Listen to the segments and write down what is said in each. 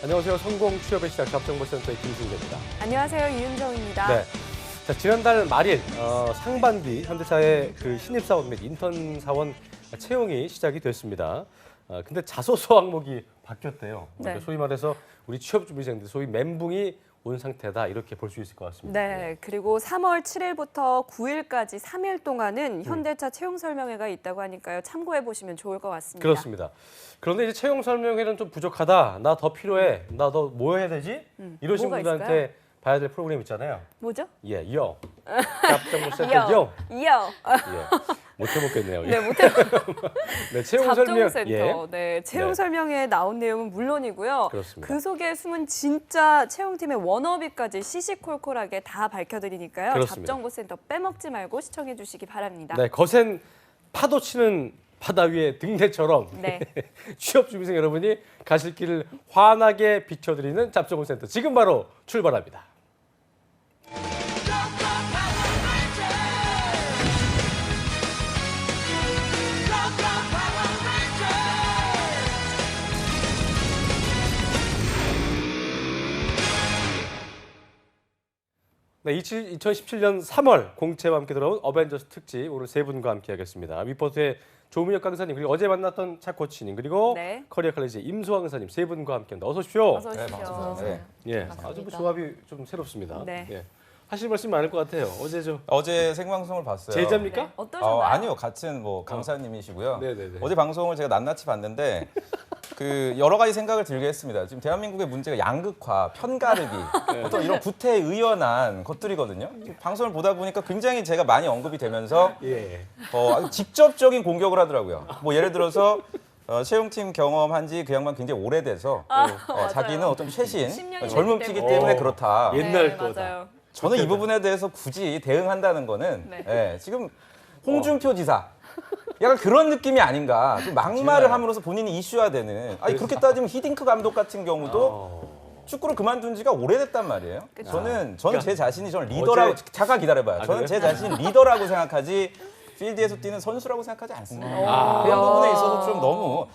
안녕하세요. 성공 취업의 시작 잡정보센터의 김승재입니다. 안녕하세요. 이은정입니다. 네. 자, 지난달 말일 상반기 현대차의 그 신입사원 및 인턴 사원 채용이 시작이 됐습니다. 근데 자소서 항목이 바뀌었대요. 네. 그러니까 소위 말해서 우리 취업준비생들 소위 멘붕이 온 상태다 이렇게 볼 수 있을 것 같습니다. 네, 그리고 3월 7일부터 9일까지 3일 동안은 현대차 채용 설명회가 있다고 하니까요. 참고해 보시면 좋을 것 같습니다. 그렇습니다. 그런데 이제 채용 설명회는 좀 부족하다. 나 더 필요해. 나 더 뭐 해야 되지? 이러신 뭐가 분들한테 봐야 될 프로그램 있잖아요. 뭐죠? 예, 요. 잡정보센터 요. 이어. 예. 못 해먹겠네요. 네, 못해. 네, 채용 설명. 잡정센터. 예. 네, 채용 네. 설명회에 나온 내용은 물론이고요. 그렇습니다. 그 속에 숨은 진짜 채용팀의 워너비까지 시시콜콜하게 다 밝혀드리니까요. 그렇습니다. 잡정보센터 빼먹지 말고 시청해 주시기 바랍니다. 네, 거센 파도 치는 바다 위의 등대처럼 네. 취업 준비생 여러분이 가실 길을 환하게 비춰드리는 잡정보센터 지금 바로 출발합니다. 네, 2017년 3월 공채와 함께 들어온 어벤져스 특집 오늘 세 분과 함께하겠습니다. 위포트의 조민혁 강사님 그리고 어제 만났던 차 코치님 그리고 네. 커리어 칼리지의 임수환 강사님 세 분과 함께합니다. 어서 오십시오. 어서 오십시오. 반갑습니다. 네. 예, 반갑습니다. 아주 뭐 조합이 좀 새롭습니다. 네. 예. 하실 말씀 많을 것 같아요. 어제 어제 생방송을 봤어요. 제자입니까? 네. 어떠셨나요? 아니요, 같은 뭐 강사님이시고요. 네네네. 어제 방송을 제가 낱낱이 봤는데 그 여러 가지 생각을 들게 했습니다. 지금 대한민국의 문제가 양극화, 편가르기, 어떤 이런 구태의연한 것들이거든요. 방송을 보다 보니까 굉장히 제가 많이 언급이 되면서 예. 아주 직접적인 공격을 하더라고요. 뭐 예를 들어서 채용팀 경험한 지 그 양반 굉장히 오래돼서 맞아요. 자기는 어떤 최신 10년이 젊은 됐기 피기 때문에. 때문에 그렇다. 옛날 네, 거다. 맞아요. 저는 이 부분에 대해서 굳이 대응한다는 거는 네. 예, 지금 홍준표 지사 약간 그런 느낌이 아닌가. 좀 막말을 함으로써 본인이 이슈화되는. 아니 그렇게 따지면 히딩크 감독 같은 경우도 축구를 그만둔 지가 오래됐단 말이에요. 그쵸. 저는 그러니까 제 자신이 저는 리더라고 어제- 잠깐 기다려봐요. 아, 저는 그래요? 제 자신이 리더라고 생각하지 필드에서 뛰는 선수라고 생각하지 않습니다. 아. 그런 부분에 있어서 좀 너무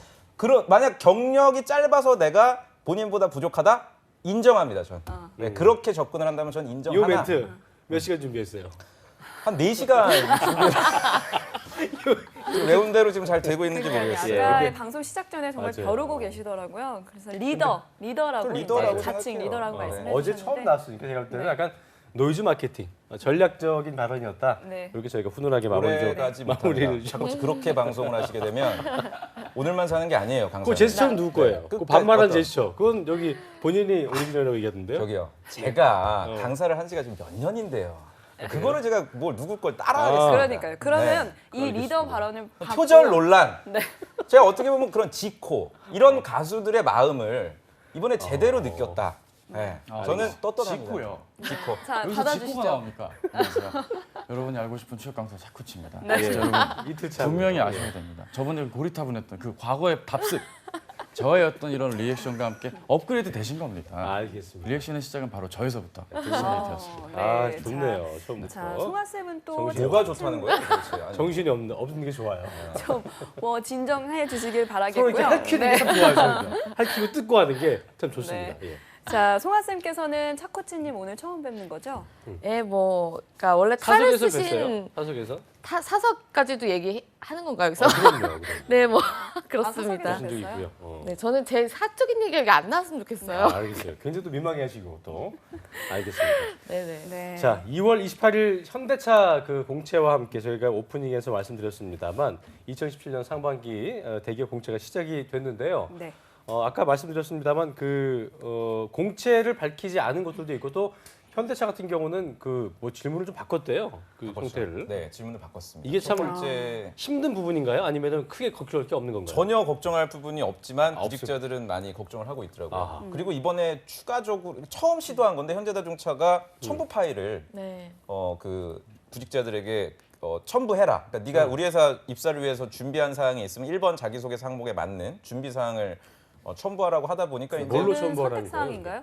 만약 경력이 짧아서 내가 본인보다 부족하다 인정합니다. 전. 네, 그렇게 접근을 한다면 전 이 인정하나. 멘트 몇 시간 준비했어요? 한 4시간 지금 외운 대로 지금 잘 되고 있는지 그러니까요. 모르겠어요. 아까 근데- 방송 시작 전에 정말 맞아요. 벼르고 계시더라고요. 그래서 리더라고 좀 리더라고 이제 자칭 생각해요. 리더라고 네. 말씀해 어제 주셨는데 처음 나왔으니까 제가 볼 때는 네. 약간 노이즈 마케팅, 전략적인 발언이었다. 네. 이렇게 저희가 훈훈하게 오래 가지 마무리를 못합니다. 자꾸 그렇게 방송을 하시게 되면 오늘만 사는 게 아니에요, 강사. 그 제스처는 누구 거예요? 그 끝까지 반말한 어떤- 제스처. 그건 여기 본인이 오리지널이라고 얘기했는데요. 저기요. 제가 어. 강사를 한 지가 지금 몇 년인데요. 그거를 제가 뭘 누구 걸 아. 따라하겠습니까? 그러니까요. 그러면 이 알겠습니다. 리더 발언을 받고 표절 논란. 네. 제가 어떻게 보면 그런 지코 이런 가수들의 마음을 이번에 제대로 느꼈다. 네. 저는 떳떳합니다. 지코요. 지코. 자, 여기서 지코가 받아주시죠. 나옵니까? 안녕하세요. 여러분이 알고 싶은 취업 강사 자쿠치입니다. 네. 진짜 여러분 이틀 차 분명히 아셔야 됩니다. 저번에 고리타분했던 그 과거의 답습, 저의 어떤 이런 리액션과 함께 업그레이드 되신 겁니다. 알겠습니다. 리액션의 시작은 바로 저에서부터 시작되었습니다. 아, 네, 좋네요. 자, 처음부터. 자, 송아 쌤은 또 정신- 뭐가 좋다는 거예요? 도대체? 아니, 정신이 없는 게 좋아요. 좀뭐 진정해 주시길 서로 바라겠고요. 이렇게 할퀴는 게 참 좋아요. 저는요. 할퀴고 뜯고 하는 게 참 좋습니다. 네. 예. 자, 송아 쌤께서는 차코치님 오늘 처음 뵙는 거죠? 예, 뭐, 그러니까 원래 탈을 사석에서 쓰신 뵀어요? 사석에서? 사석까지도 얘기하는 건가요, 여기서? 그럼요. 네, 뭐 사석에서 그렇습니다. 무슨 적 뵀어요? 있고요. 어. 네, 저는 제 사적인 얘기가 여기 안 나왔으면 좋겠어요. 아, 알겠어요. 굉장히 또 민망해하시고 또 알겠습니다. 네, 네. 네. 자, 2월 28일 현대차 그 공채와 함께 저희가 오프닝에서 말씀드렸습니다만 2017년 상반기 대기업 공채가 시작이 됐는데요. 네. 아까 말씀드렸습니다만 공채를 밝히지 않은 것들도 있고 또 현대차 같은 경우는 그 뭐 질문을 좀 바꿨대요. 그 형태를. 네, 질문을 바꿨습니다. 이게 참 첫 번째 힘든 부분인가요? 아니면 크게 걱정할 게 없는 건가요? 전혀 걱정할 부분이 없지만 아, 구직자들은 많이 걱정을 하고 있더라고요. 아하. 그리고 이번에 추가적으로 처음 시도한 건데 현대자동차가 첨부 파일을 네. 그 구직자들에게 첨부해라. 그러니까 네가 우리 회사 입사를 위해서 준비한 사항이 있으면 1번 자기소개서 항목에 맞는 준비 사항을 첨부하라고 하다 보니까 이제 뭘로 이거는 첨부하라는 선택 사항인가요?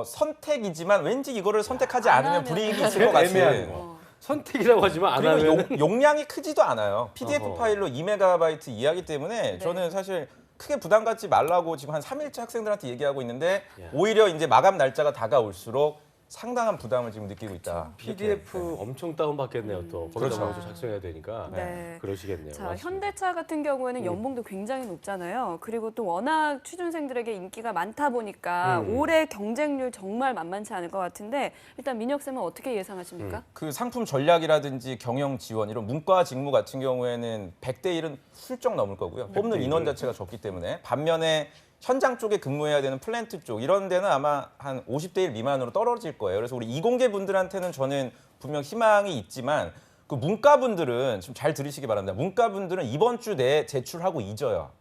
선택이지만 왠지 이거를 선택하지 안 않으면 하면 불이익이 있을 것 같은. 애매한 거. 선택이라고 하지만 안 그리고 하면 용량이 크지도 않아요. PDF 어허. 파일로 2MB 이하기 때문에 저는 사실 크게 부담 갖지 말라고 지금 한 3일째 학생들한테 얘기하고 있는데 예. 오히려 이제 마감 날짜가 다가올수록 상당한 부담을 지금 느끼고 있다. PDF 이렇게. 엄청 다운받겠네요. 또 그렇죠. 거기다가 또 작성해야 되니까 네. 그러시겠네요. 자, 맞습니다. 현대차 같은 경우에는 연봉도 굉장히 높잖아요. 그리고 또 워낙 취준생들에게 인기가 많다 보니까 올해 경쟁률 정말 만만치 않을 것 같은데 일단 민혁 쌤은 어떻게 예상하십니까? 그 상품 전략이라든지 경영 지원 이런 문과 직무 같은 경우에는 100대 1은 훌쩍 넘을 거고요. 뽑는 인원 자체가 적기 때문에 반면에 현장 쪽에 근무해야 되는 플랜트 쪽 이런 데는 아마 한 50대 1 미만으로 떨어질 거예요. 그래서 우리 이공계 분들한테는 저는 분명 희망이 있지만 그 문과 분들은 좀 잘 들으시기 바랍니다. 문과 분들은 이번 주 내에 제출하고 잊어요.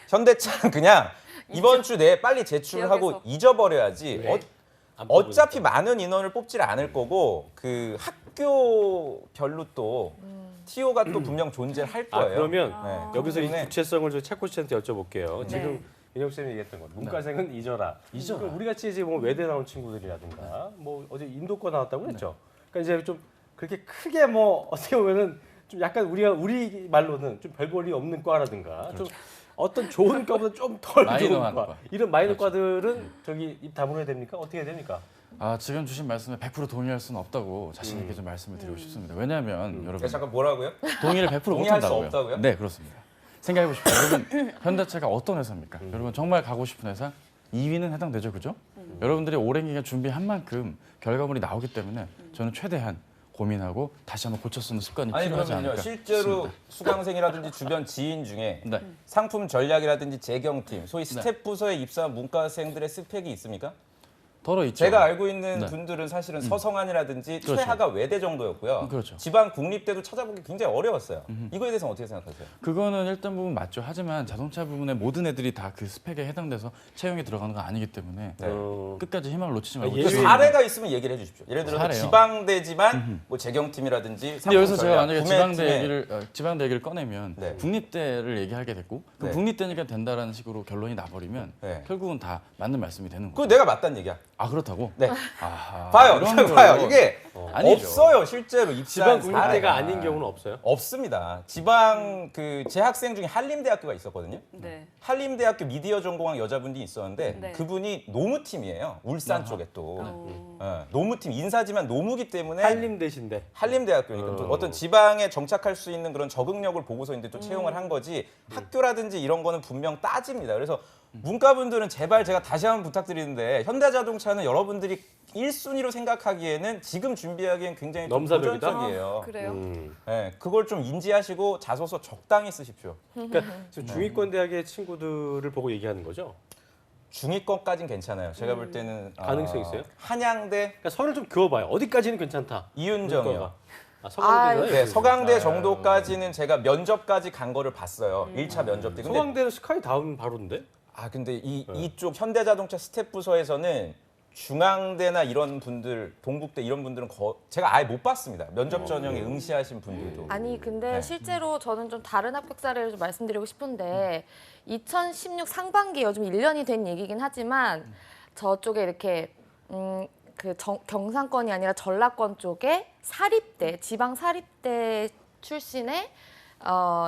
현대차는 그냥 이번 주 내에 빨리 제출하고 기억에서. 잊어버려야지. 왜? 안 어차피 뽑으니까. 많은 인원을 뽑질 않을 거고 그 학교별로 또 TO가 또 분명 존재할 아 거예요. 그러면 네. 여기서 이 때문에 구체성을 저 차코 씨한테 여쭤볼게요. 네. 지금 민혁 쌤이 얘기했던 것, 문과생은 잊어라. 그럼 우리 같이 이제 뭐 외대 나온 친구들이라든가 뭐 어제 인도과 나왔다고 그랬죠. 그러니까 이제 좀 그렇게 크게 뭐 어떻게 보면은 좀 약간 우리 말로는 좀 별 볼이 없는 과라든가 좀 어떤 좋은 과보다 좀 덜 좋은 마이너한 과 과. 이런 마이너 과들은 저기 입 다물어야 됩니까? 어떻게 해야 됩니까? 아, 지금 주신 말씀에 100% 동의할 수는 없다고 자신 있게 좀 말씀을 드리고 싶습니다. 왜냐하면 여러분 잠깐 뭐라고요? 동의를 100% 동의할 수 못한다고요. 없다고요? 네, 그렇습니다. 생각해 보십시오. 여러분, 현대차가 어떤 회사입니까? 여러분 정말 가고 싶은 회사 2위는 해당되죠, 그죠? 여러분들이 오랜 기간 준비한 만큼 결과물이 나오기 때문에 저는 최대한 고민하고 다시 한번 고쳐 쓰는 습관이 아니 필요하지 그러면요 않을까 실제로 싶습니다. 수강생이라든지 주변 지인 중에 네. 상품 전략이라든지 재경팀 소위 스텝 부서에 입사한 문과생들의 스펙이 있습니까? 덜어 있죠. 제가 알고 있는 네. 분들은 사실은 서성한이라든지 그렇죠. 최하가 외대 정도였고요. 그렇죠. 지방 국립대도 찾아보기 굉장히 어려웠어요. 이거에 대해서는 어떻게 생각하세요? 그거는 일단 부분 맞죠. 하지만 자동차 부분에 모든 애들이 다 그 스펙에 해당돼서 채용이 들어가는 건 아니기 때문에 네. 끝까지 희망을 놓치지 말고. 아, 그 예외- 사례가 있으면 얘기를 해주십시오. 예를 들어서 사례요. 지방대지만 뭐 재경팀이라든지 근데 여기서 제가 상품 만약에 전략, 지방대 얘기를 꺼내면 네. 국립대를 얘기하게 됐고 그럼 네. 국립대니까 된다라는 식으로 결론이 나버리면 네. 결국은 다 맞는 말씀이 되는 그거 거죠. 내가 맞다는 얘기야. 아 그렇다고? 네. 아하, 봐요, 이런 봐요. 걸- 이게 아니죠. 없어요, 실제로 지방 입사한 국립대가 사례가. 아닌 경우는 없어요? 없습니다. 지방 그 제 학생 중에 한림대학교가 있었거든요. 네. 한림대학교 미디어 전공한 여자분이 있었는데 네. 그분이 노무팀이에요. 울산 쪽에 또. 어. 노무팀 인사지만 노무기 때문에 한림 대신데. 한림대학교니까 또 어떤 지방에 정착할 수 있는 그런 적응력을 보고서 이제 또 채용을 한 거지 학교라든지 이런 거는 분명 따집니다. 그래서 문과분들은 제발 제가 다시 한번 부탁드리는데 현대자동차는 여러분들이 1순위로 생각하기에는 지금 준비하기엔 굉장히 좀 넘사벽이다? 도전적이에요. 그래요? 네, 그걸 좀 인지하시고 자소서 적당히 쓰십시오. 그러니까 지금 중위권 대학의 친구들을 보고 얘기하는 거죠? 중위권까지는 괜찮아요. 제가 볼 때는 가능성 있어요? 한양대, 그러니까 선을 좀 그어봐요. 어디까지는 괜찮다. 이윤정이요. 문과가. 아, 서강대잖아요. 네, 서강대 아, 정도까지는 제가 면접까지 간 거를 봤어요. 1차 면접 때. 근데 서강대는 스카이 다운 바로인데? 근데 이쪽 현대자동차 스텝 부서에서는 중앙대나 이런 분들, 동국대 이런 분들은 제가 아예 못 봤습니다. 면접 전형에 응시하신 분들도. 아니 근데 네. 실제로 저는 좀 다른 합격 사례를 좀 말씀드리고 싶은데 2016 상반기 요즘 1년이 된 얘기긴 하지만 저쪽에 이렇게 경상권이 아니라 전라권 쪽에 사립대 지방 사립대 출신의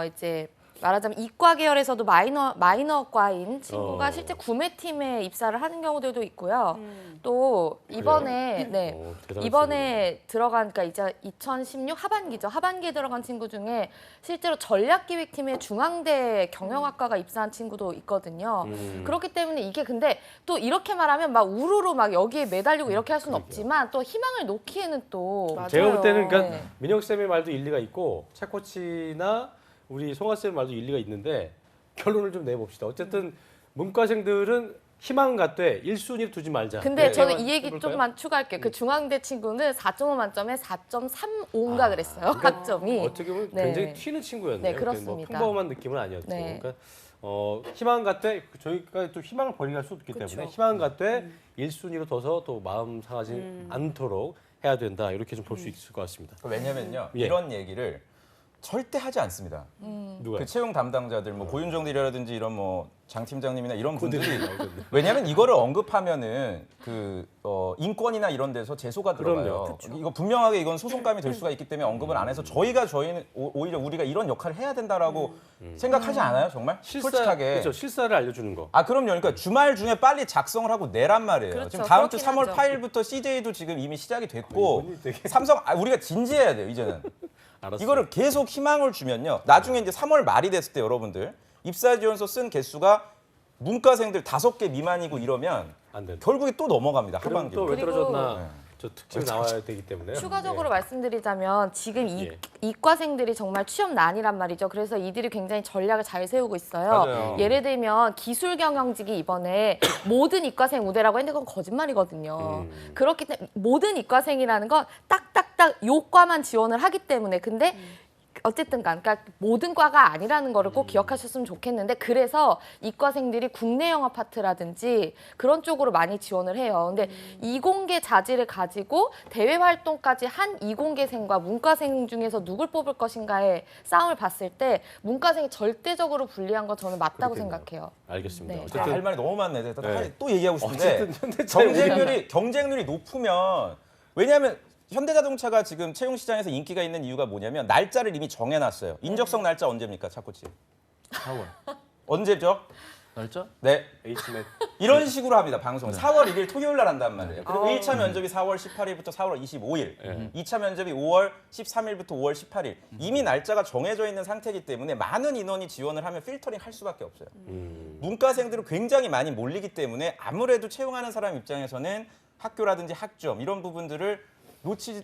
이제 말하자면 이과 계열에서도 마이너과인 친구가 실제 구매팀에 입사를 하는 경우들도 있고요. 또 이번에 대단한 이번에 들어간 그러니까 이제 2016 하반기죠. 하반기에 들어간 친구 중에 실제로 전략기획팀에 중앙대 경영학과가 입사한 친구도 있거든요. 그렇기 때문에 이게 근데 또 이렇게 말하면 막 우르르 막 여기에 매달리고 이렇게 할 수는 없지만 또 희망을 놓기에는 또 맞아요. 제가 볼 때는 그러니까 네. 민혁 쌤의 말도 일리가 있고 차코치나 우리 송아 쌤 말도 일리가 있는데 결론을 좀 내봅시다. 어쨌든 문과생들은 희망 갖되 1순위를 두지 말자. 근데 네. 저는 이 얘기 해볼까요? 좀만 추가할게요. 그 중앙대 친구는 4.5 만점에 4.35인가 그랬어요. 학점이. 어떻게 보면 네. 굉장히 튀는 친구였네요. 네, 그렇습니다. 뭐 평범한 느낌은 아니었죠. 네. 그러니까 희망 갖되 저희가 또 희망을 버리게 할 수 없기 그쵸. 때문에 희망 갖되 1순위로 둬서 또 마음 상하지 않도록 해야 된다. 이렇게 좀 볼 수 있을 것 같습니다. 왜냐면요 예. 이런 얘기를 절대 하지 않습니다. 누가? 그 채용 담당자들 뭐 고윤정들이라든지 이런 뭐 장 팀장님이나 이런 분들이 나오던데. 왜냐하면 이거를 언급하면은 인권이나 이런 데서 제소가 들어가요. 이거 분명하게 이건 소송감이 될 수가 있기 때문에 언급을 안 해서 저희는 오히려 우리가 이런 역할을 해야 된다라고 생각하지 않아요, 정말? 솔직하게. 그렇죠. 실사를 알려주는 거. 아 그럼요. 그러니까 주말 중에 빨리 작성을 하고 내란 말이에요. 그렇죠. 지금 다음 주 그렇긴 3월 하죠. 8일부터 CJ도 지금 이미 시작이 됐고 이분이 되게- 삼성 우리가 진지해야 돼요 이제는. 알았어요. 이거를 계속 희망을 주면요. 나중에 이제 3월 말이 됐을 때 여러분들 입사 지원서 쓴 개수가 문과생들 5개 미만이고 이러면 안 된다. 결국에 또 넘어갑니다. 그럼 하반기. 또왜 그리고- 떨어졌나? 네. 저 특징 나와야 되기 때문에. 추가적으로 예. 말씀드리자면 지금 예. 이과생들이 정말 취업난이란 말이죠. 그래서 이들이 굉장히 전략을 잘 세우고 있어요. 맞아요. 예를 들면 기술 경영직이 이번에 모든 이과생 우대라고 했는데 그건 거짓말이거든요. 그렇기 때문에 모든 이과생이라는 건 딱딱딱 요과만 지원을 하기 때문에 근데 어쨌든 그러니까 모든 과가 아니라는 거를 꼭 기억하셨으면 좋겠는데 그래서 이과생들이 국내 영화 파트라든지 그런 쪽으로 많이 지원을 해요. 근데 이공계 자질을 가지고 대외 활동까지 한 이공계생과 문과생 중에서 누굴 뽑을 것인가의 싸움을 봤을 때 문과생이 절대적으로 불리한 건 저는 맞다고 그렇겠네요. 생각해요. 알겠습니다. 네. 할 어쨌든 말이 너무 많네. 네. 또 얘기하고 싶은데 어쨌든 현대차에 경쟁률이 높으면 왜냐하면 현대자동차가 지금 채용 시장에서 인기가 있는 이유가 뭐냐면 날짜를 이미 정해놨어요. 인적성 날짜 언제입니까, 차코치? 4월 언제죠? 날짜? 네. H맨 이런 식으로 합니다, 방송. 4월 1일 토요일 날 한단 말이에요. 그리고 아. 1차 면접이 4월 18일부터 4월 25일, 2차 면접이 5월 13일부터 5월 18일. 이미 날짜가 정해져 있는 상태이기 때문에 많은 인원이 지원을 하면 필터링 할 수밖에 없어요. 문과생들은 굉장히 많이 몰리기 때문에 아무래도 채용하는 사람 입장에서는 학교라든지 학점 이런 부분들을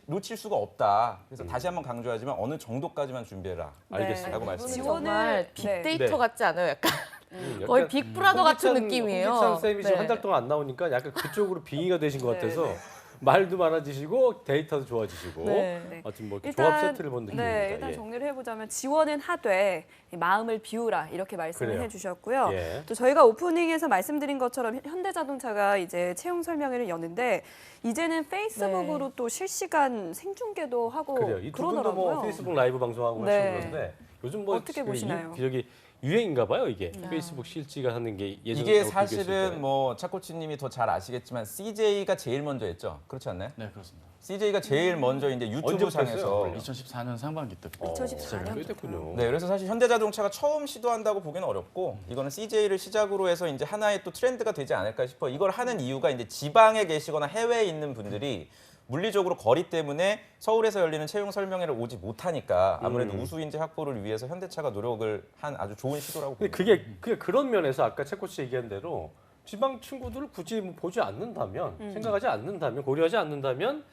놓칠 수가 없다. 그래서 다시 한번 강조하지만 어느 정도까지만 준비해라. 알겠습니다. 라고 말씀드립니다. 지원을- 정말 네. 빅데이터 네. 같지 않아요? 약간 약간 거의 빅브라더 같은 느낌이에요. 홍기찬 쌤이 지금 네. 한 달 동안 안 나오니까 약간 그쪽으로 빙의가 되신 것 네, 같아서 네. 말도 많아지시고 데이터도 좋아지시고 네. 하여튼 뭐 이렇게 조합 세트를 본 느낌입니다. 네, 일단 예. 정리를 해보자면 지원은 하되 마음을 비우라 이렇게 말씀을 그래요. 해주셨고요. 예. 또 저희가 오프닝에서 말씀드린 것처럼 현대자동차가 이제 채용 설명회를 여는데 이제는 페이스북으로 네. 또 실시간 생중계도 하고 그래요. 이 두 분도 그러더라고요. 뭐 페이스북 라이브 방송하고 네. 하시는 건데 요즘 뭐 어떻게 보시나요? 저기 유행인가 봐요 이게 페이스북 실시간 하는 게 예전에 이게 사실은 뭐 차코치님이 더 잘 아시겠지만 CJ가 제일 먼저 했죠. 그렇지 않나요? 네, 그렇습니다. CJ가 제일 먼저 이제 유튜브 언제부터 상에서 했어요? 2014년 상반기 때부터 2014년 꽤 됐군요. 네, 그래서 사실 현대자동차가 처음 시도한다고 보기는 어렵고 이거는 CJ를 시작으로 해서 이제 하나의 또 트렌드가 되지 않을까 싶어. 이걸 하는 이유가 이제 지방에 계시거나 해외에 있는 분들이 물리적으로 거리 때문에 서울에서 열리는 채용 설명회를 오지 못하니까 아무래도 우수 인재 확보를 위해서 현대차가 노력을 한 아주 좋은 시도라고 근데 봅니다. 그게 그런 면에서 아까 채코 씨 얘기한 대로 지방 친구들을 굳이 뭐 보지 않는다면 생각하지 않는다면 고려하지 않는다면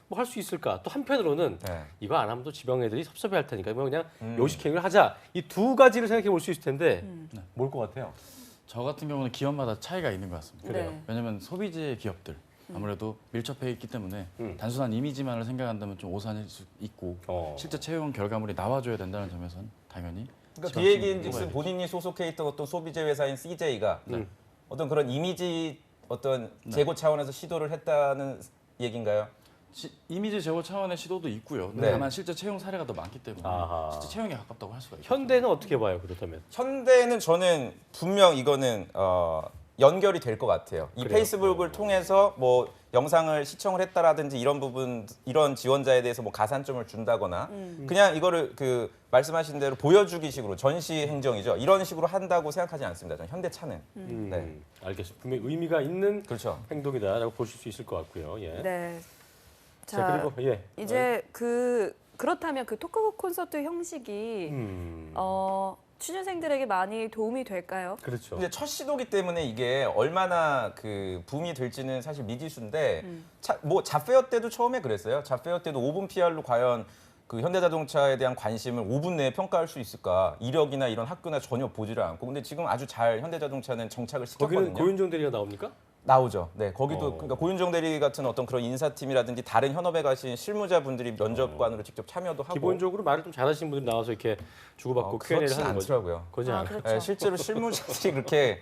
뭐 할 수 있을까? 또 한편으로는 네. 이거 안 하면 또 지방 애들이 섭섭해할 테니까 뭐 그냥 요식행위를 하자. 이 두 가지를 생각해 볼 수 있을 텐데 뭘 것 같아요? 저 같은 경우는 기업마다 차이가 있는 것 같습니다. 그래요? 네. 왜냐하면 소비재 기업들 아무래도 밀접해 있기 때문에 단순한 이미지만을 생각한다면 좀 오산일 수 있고 실제 채용 결과물이 나와줘야 된다는 점에서는 당연히 그러니까 지방 비얘기인즉슨 친구가 본인이 소속해 있던 어떤 소비재 회사인 CJ가 어떤 그런 이미지 어떤 재고 차원에서 시도를 했다는 얘기인가요? 이미지 제고 차원의 시도도 있고요. 네. 다만 실제 채용 사례가 더 많기 때문에 아하. 실제 채용에 가깝다고 할 수가 있죠. 현대는 어떻게 봐요? 그렇다면 현대는 저는 분명 이거는 연결이 될 것 같아요. 이 그래요? 페이스북을 통해서 뭐 영상을 시청을 했다라든지 이런 부분 이런 지원자에 대해서 뭐 가산점을 준다거나 그냥 이거를 그 말씀하신 대로 보여주기식으로 전시 행정이죠. 이런 식으로 한다고 생각하지 않습니다. 저는 현대차는. 네. 알겠습니다. 분명히 의미가 있는 그렇죠. 행동이다라고 보실 수 있을 것 같고요. 예. 네. 자, 그리고 예. 이제 그렇다면 그 토크 콘서트 형식이 취준생들에게 많이 도움이 될까요? 그렇죠. 이제 첫 시도기 때문에 이게 얼마나 그 붐이 될지는 사실 미지수인데 뭐 잡페어 때도 처음에 그랬어요. 잡페어 때도 5분 PR로 과연 그 현대자동차에 대한 관심을 5분 내에 평가할 수 있을까? 이력이나 이런 학교나 전혀 보지를 않고 근데 지금 아주 잘 현대자동차는 정착을 거기는 시켰거든요. 고윤정 대리가 나옵니까? 나오죠. 네, 거기도 어. 그러니까 고윤정 대리 같은 어떤 그런 인사팀이라든지 다른 현업에 가신 실무자분들이 면접관으로 직접 참여도 하고 기본적으로 말을 좀 잘하시는 분들이 나와서 이렇게 주고받고 Q&A를 그렇진 하는 거죠. 않더라고요. 그러지 않아요. 그렇죠. 네, 실제로 실무자들이 그렇게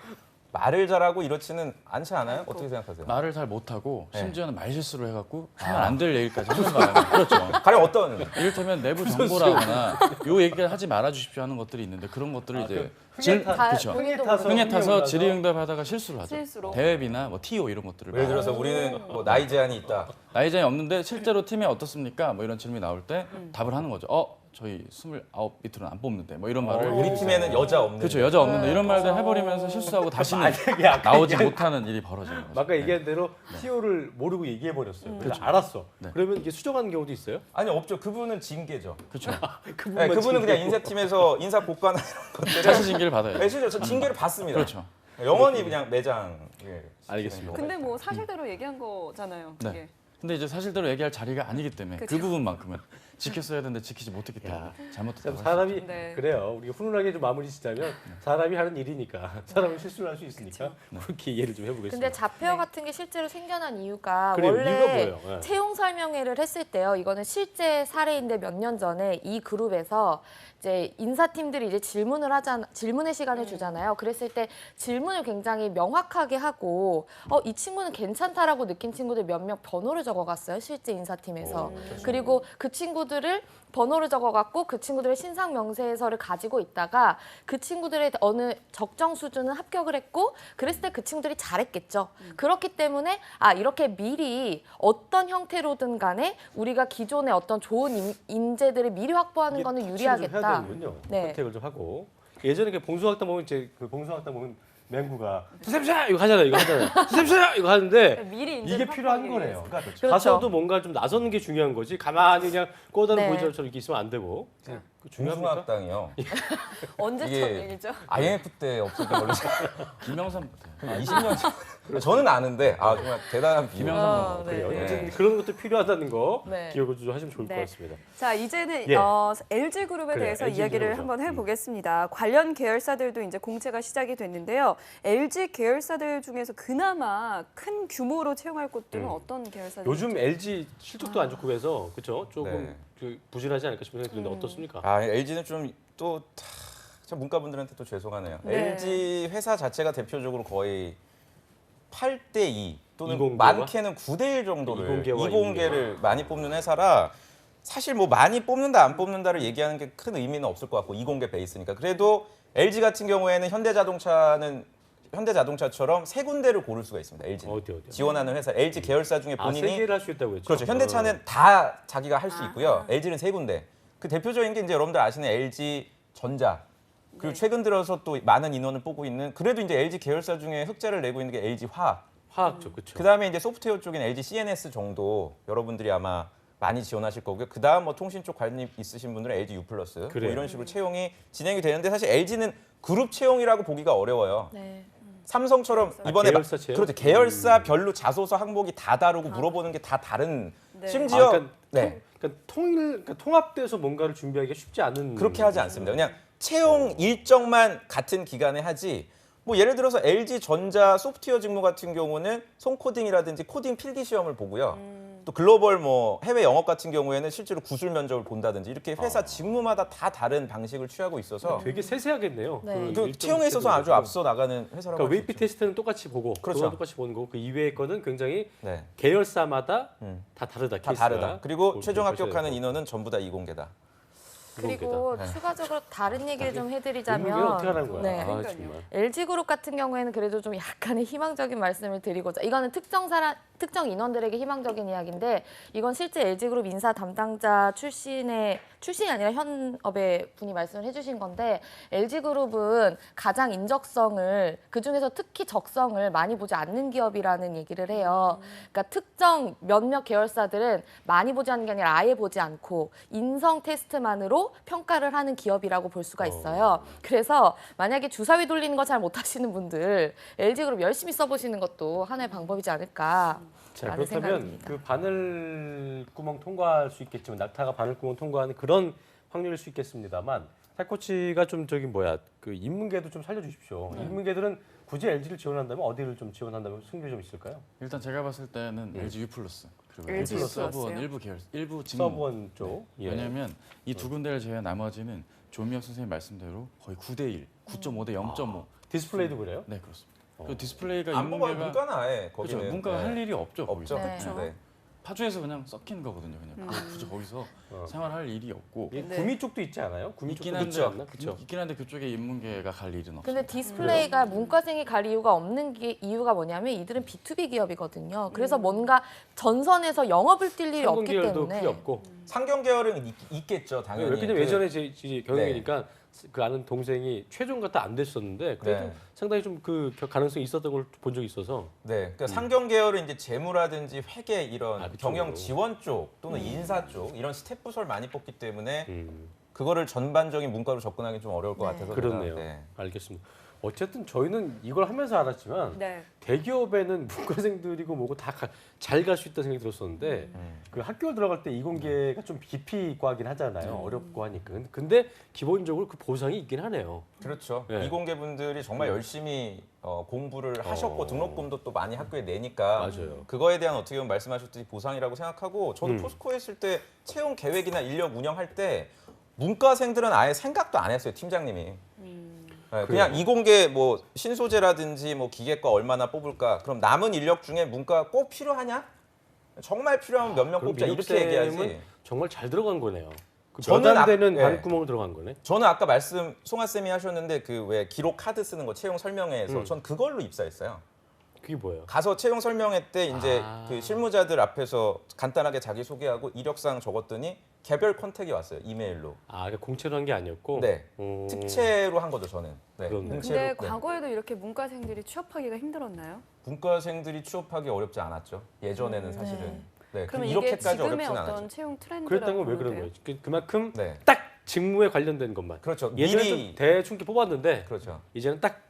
말을 잘하고 이렇지는 않지 않아요? 어떻게 생각하세요? 말을 잘 못하고 네. 심지어는 말실수를 해갖고 하면 안 될 얘기까지 하는 거 아니에요? 그렇죠. 가령 어떤 이를테면 내부 정보라거나 요 얘기를 하지 말아 주십시오 하는 것들이 있는데 그런 것들을 이제 그렇죠. 흥에 타서 질의응답하다가 실수를 하죠. 실수로. 대회비나 뭐 TO 이런 것들을 예를 들어서 우리는 뭐 나이 제한이 있다. 나이 제한이 없는데 실제로 팀에 어떻습니까? 뭐 이런 질문이 나올 때 답을 하는 거죠. 저희 29 밑으로는 안 뽑는데 뭐 이런 말을 우리 팀에는 여자 없는. 그렇죠. 여자 없는데 이런 말들 해버리면서 실수하고 다시는 만약에 아까 나오지 못하는 일이 벌어지는 거죠. 아까 얘기한 대로 TO를 모르고 얘기해 버렸어요. 그래서 알았어. 네. 그러면 이게 수정하는 경우도 있어요? 아니 없죠. 그분은 징계죠. 그렇죠. 네, 그분은 그냥 인사팀에서 인사 고과나 이런 것들을 자수 징계를 받아요. 네, 실제로 저 징계를 받습니다. 그렇죠. 영원히 그냥 매장. 예. 알겠습니다. 근데 뭐 사실대로 얘기한 거잖아요. 네. 이게. 근데 이제 사실대로 얘기할 자리가 아니기 때문에 그 그쵸. 부분만큼은 지켰어야 되는데 지키지 못했기 때문에 야. 잘못했다고 참 할 사람이 네. 그래요. 우리가 훈훈하게 좀 마무리 짓자면 사람이 하는 일이니까 사람은 실수를 할 수 있으니까 그렇게 이해를 좀 해보겠습니다. 근데 자폐어 같은 게 실제로 생겨난 이유가 그래요. 이유가 원래 뭐예요? 네. 채용 설명회를 했을 때요. 이거는 실제 사례인데 몇 년 전에 이 그룹에서 이제 인사팀들이 이제 질문의 시간을 주잖아요. 그랬을 때 질문을 굉장히 명확하게 하고 이 친구는 괜찮다라고 느낀 친구들 몇 명 번호를 적어갔어요. 실제 인사팀에서. 그리고 그 친구들을 번호를 적어갖고 그 친구들의 신상 명세서를 가지고 있다가 그 친구들의 어느 적정 수준은 합격을 했고 그랬을 때 그 친구들이 잘했겠죠. 그렇기 때문에 이렇게 미리 어떤 형태로든 간에 우리가 기존의 어떤 좋은 인재들을 미리 확보하는 거는 좀 유리하겠다. 해야 되는군요. 네. 선택을 좀 하고 예전에 그 봉수학당 보면 그 봉수학당 보면 맹구가 수쌤샤 이거 하잖아요. 수쌤샤 이거 하는데 미리 이게 인재를 필요한 확보하기 거래요. 위해서. 그러니까 그렇죠. 가서도 뭔가 좀 나서는 게 중요한 거지. 가만히 그냥 꼬다는 네. 보이처럼 이렇게 있으면 안 되고. 그 중요합니까? 중앙학당이요. 언제 이게 처음 일이죠? IMF 때 없었던 걸로 김영삼 20년 전. 저는 아는데 정말 대단한 비유. 김영삼 네. 그래요. 네. 어쨌든 그런 것도 필요하다는 거 네. 기억을 좀 하시면 좋을 네. 것 같습니다. 자, 이제는 예. LG 그룹에 그래요. 대해서 LG 이야기를 그룹이죠. 한번 해보겠습니다. 관련 계열사들도 이제 공채가 시작이 됐는데요. LG 계열사들 중에서 그나마 큰 규모로 채용할 곳들은 어떤 계열사들? 요즘 LG 실적도 안 좋고 해서 그렇죠. 조금 네. 그 부진하지 않을까 싶은 생각이 드는데 어떻습니까? LG는 좀 또 문과분들한테 또 죄송하네요. 네. LG 회사 자체가 대표적으로 거의 8대2 또는 이공계와? 많게는 9대1 정도를 이공계와 이공계를 많이 뽑는 회사라 사실 뭐 많이 뽑는다 안 뽑는다를 얘기하는 게 큰 의미는 없을 것 같고 이공계 베이스니까 그래도 LG 같은 경우에는 현대자동차처럼 세 군데를 고를 수가 있습니다. LG는 어디요? 지원하는 회사 LG 계열사 중에 세 본인이 개를 할 수 있다고 했죠. 그렇죠. 현대차는 다 자기가 할 수 있고요. LG는 세 군데. 그 대표적인 게 이제 여러분들 아시는 LG 전자. 그리고 최근 들어서 또 많은 인원을 뽑고 있는 그래도 이제 LG 계열사 중에 흑자를 내고 있는 게 LG 화학. 화학죠, 그렇죠. 그다음에 이제 소프트웨어 쪽인 LG CNS 정도 여러분들이 아마 많이 지원하실 거고요. 그다음 뭐 통신 쪽 관심 있으신 분들은 LG U+, 뭐 그래요. 이런 식으로 채용이 진행이 되는데 사실 LG는 그룹 채용이라고 보기가 어려워요. 네. 삼성처럼 이번에 계열사 채용? 그렇죠. 계열사별로 자소서 항목이 다 다르고 물어보는 게 다 다른 네. 심지어 그러니까 그러니까 통합돼서 뭔가를 준비하기가 쉽지 않은 그렇게 하지 않습니다. 그냥 채용 일정만 같은 기간에 하지. 뭐 예를 들어서 LG 전자 소프트웨어 직무 같은 경우는 손코딩이라든지 코딩 필기 시험을 보고요. 또 글로벌 뭐 해외 영업 같은 경우에는 실제로 구술 면접을 본다든지 이렇게 회사 직무마다 다 다른 방식을 취하고 있어서 되게 세세하겠네요. 네. 그 그 일정 채용에 있어서 아주 자체도 앞서 나가는 회사라고 그러니까 할 수 웨이피 있죠. 테스트는 똑같이 보고 그렇죠. 그거는 똑같이 보는 거고 그 이외의 거는 굉장히 네, 계열사마다 음. 다 다르다. 다 케이스가. 다르다. 그리고 그걸 최종 보셔야 합격하는 되고. 인원은 전부 다 이공계다. 그리고 네. 추가적으로 다른 얘기를 좀 이공계는 해드리자면 어떻게 하는 거야? 네. 아, 그러니까요. 정말. LG그룹 같은 경우에는 그래도 좀 약간의 희망적인 말씀을 드리고자 이거는 특정 인원들에게 희망적인 이야기인데 이건 실제 LG그룹 인사 담당자 출신이 아니라 현업의 분이 말씀을 해주신 건데 LG그룹은 가장 인적성을 그중에서 특히 적성을 많이 보지 않는 기업이라는 얘기를 해요. 그러니까 특정 몇몇 계열사들은 많이 보지 않는 게 아니라 아예 보지 않고 인성 테스트만으로 평가를 하는 기업이라고 볼 수가 있어요. 그래서 만약에 주사위 돌리는 거 잘 못하시는 분들 LG그룹 열심히 써보시는 것도 하나의 방법이지 않을까. 자, 라는 생각이 그렇다면 듭니다. 그 바늘구멍 통과할 수 있겠지만 낙타가 바늘구멍 통과하는 그런 확률일 수 있겠습니다만 탈코치가 좀 그 인문계도 좀 살려주십시오. 인문계들은 굳이 LG를 지원한다면 어디를 좀 지원한다면 승률이 좀 있을까요? 일단 제가 봤을 때는 LG U+ 그리고 LG LG 서브원 플러스요? 일부 계열 일부 직무. 서브원 쪽. 예. 왜냐하면 이 두 군데를 제외한 나머지는 조미혁 선생님 말씀대로 거의 9대1, 9.5 대 0.5. 디스플레이도 그래요? 네 그렇습니다. 그 디스플레이가 안 뽑아요. 인문계가 문과는 아예 그렇죠. 거기는 문과가 네. 할 일이 없죠. 없죠. 거기서. 네. 네. 파주에서 그냥 썩히는 거거든요. 그냥 굳이 거기서 생활할 일이 없고 이 네. 구미 쪽도 있지 않아요? 구미 있긴 쪽도 한데 있지 않나? 그렇죠. 있긴 한데 그쪽에 인문계가 갈 일은 없어요. 근데 디스플레이가 문과생이 갈 이유가 없는 게 이유가 뭐냐면 이들은 B2B 기업이거든요. 그래서 뭔가 전선에서 영업을 뛸 일이 없기 상공계열도 때문에 크게 없고. 상경 계열은 있겠죠, 당연히. 왜냐면 그- 예전에 제 경영이니까 그 아는 동생이 최종 같다 안 됐었는데 그래도 네. 상당히 좀 그 가능성이 있었던 걸 본 적이 있어서. 네, 그러니까 상경 계열은 이제 재무라든지 회계 이런 그쪽으로. 경영 지원 쪽 또는 인사 쪽 이런 스텝 부서를 많이 뽑기 때문에 음. 그거를 전반적인 문과로 접근하기 좀 어려울 것 네. 같아서 그렇네요. 제가, 네. 알겠습니다. 어쨌든 저희는 이걸 하면서 알았지만 네. 대기업에는 문과생들이고 뭐고 다 잘 갈 수 있다는 생각이 들었었는데 그 학교 들어갈 때 이공계가 좀 깊이 과긴 하잖아요. 어렵고 하니까. 근데 기본적으로 그 보상이 있긴 하네요. 그렇죠. 네. 이공계 분들이 정말 열심히 공부를 하셨고 등록금도 또 많이 학교에 내니까 맞아요. 그거에 대한 어떻게 보면 말씀하셨듯이 보상이라고 생각하고 저도 음. 포스코에 있을 때 채용 계획이나 인력 운영할 때 문과생들은 아예 생각도 안 했어요, 팀장님이. 네, 그냥 이공계 뭐 신소재라든지 뭐 기계과 얼마나 뽑을까? 그럼 남은 인력 중에 문과 꼭 필요하냐? 정말 필요하면 몇 명 그럼 뽑자 이렇게 민혁 얘기하지. 쌤은 정말 잘 들어간 거네요. 저는 몇안 되는 예. 반구멍 들어간 거네. 저는 아까 송아 쌤이 하셨는데 그 왜 기록 카드 쓰는 거 채용 설명회에서 전 그걸로 입사했어요. 그게 뭐예요? 가서 채용 설명회 때 이제 아. 그 실무자들 앞에서 간단하게 자기 소개하고 이력상 적었더니 개별 컨택이 왔어요, 이메일로. 아, 그러니까 공채로 한 게 아니었고. 네. 음. 특채로 한 거죠, 저는. 네. 그렇네. 공채로. 근데 네. 과거에도 이렇게 문과생들이 취업하기가 힘들었나요? 문과생들이 취업하기 어렵지 않았죠. 예전에는 사실은. 네. 그러면 이게 이렇게까지 지금의 어렵진 어떤 않았죠. 채용 트렌드라고 그랬던 건 왜 보면 그런 돼요? 거예요? 그만큼 네. 딱 직무에 관련된 것만. 그렇죠. 예전에 미리 좀 대충 이렇게 뽑았는데 그렇죠. 이제는 딱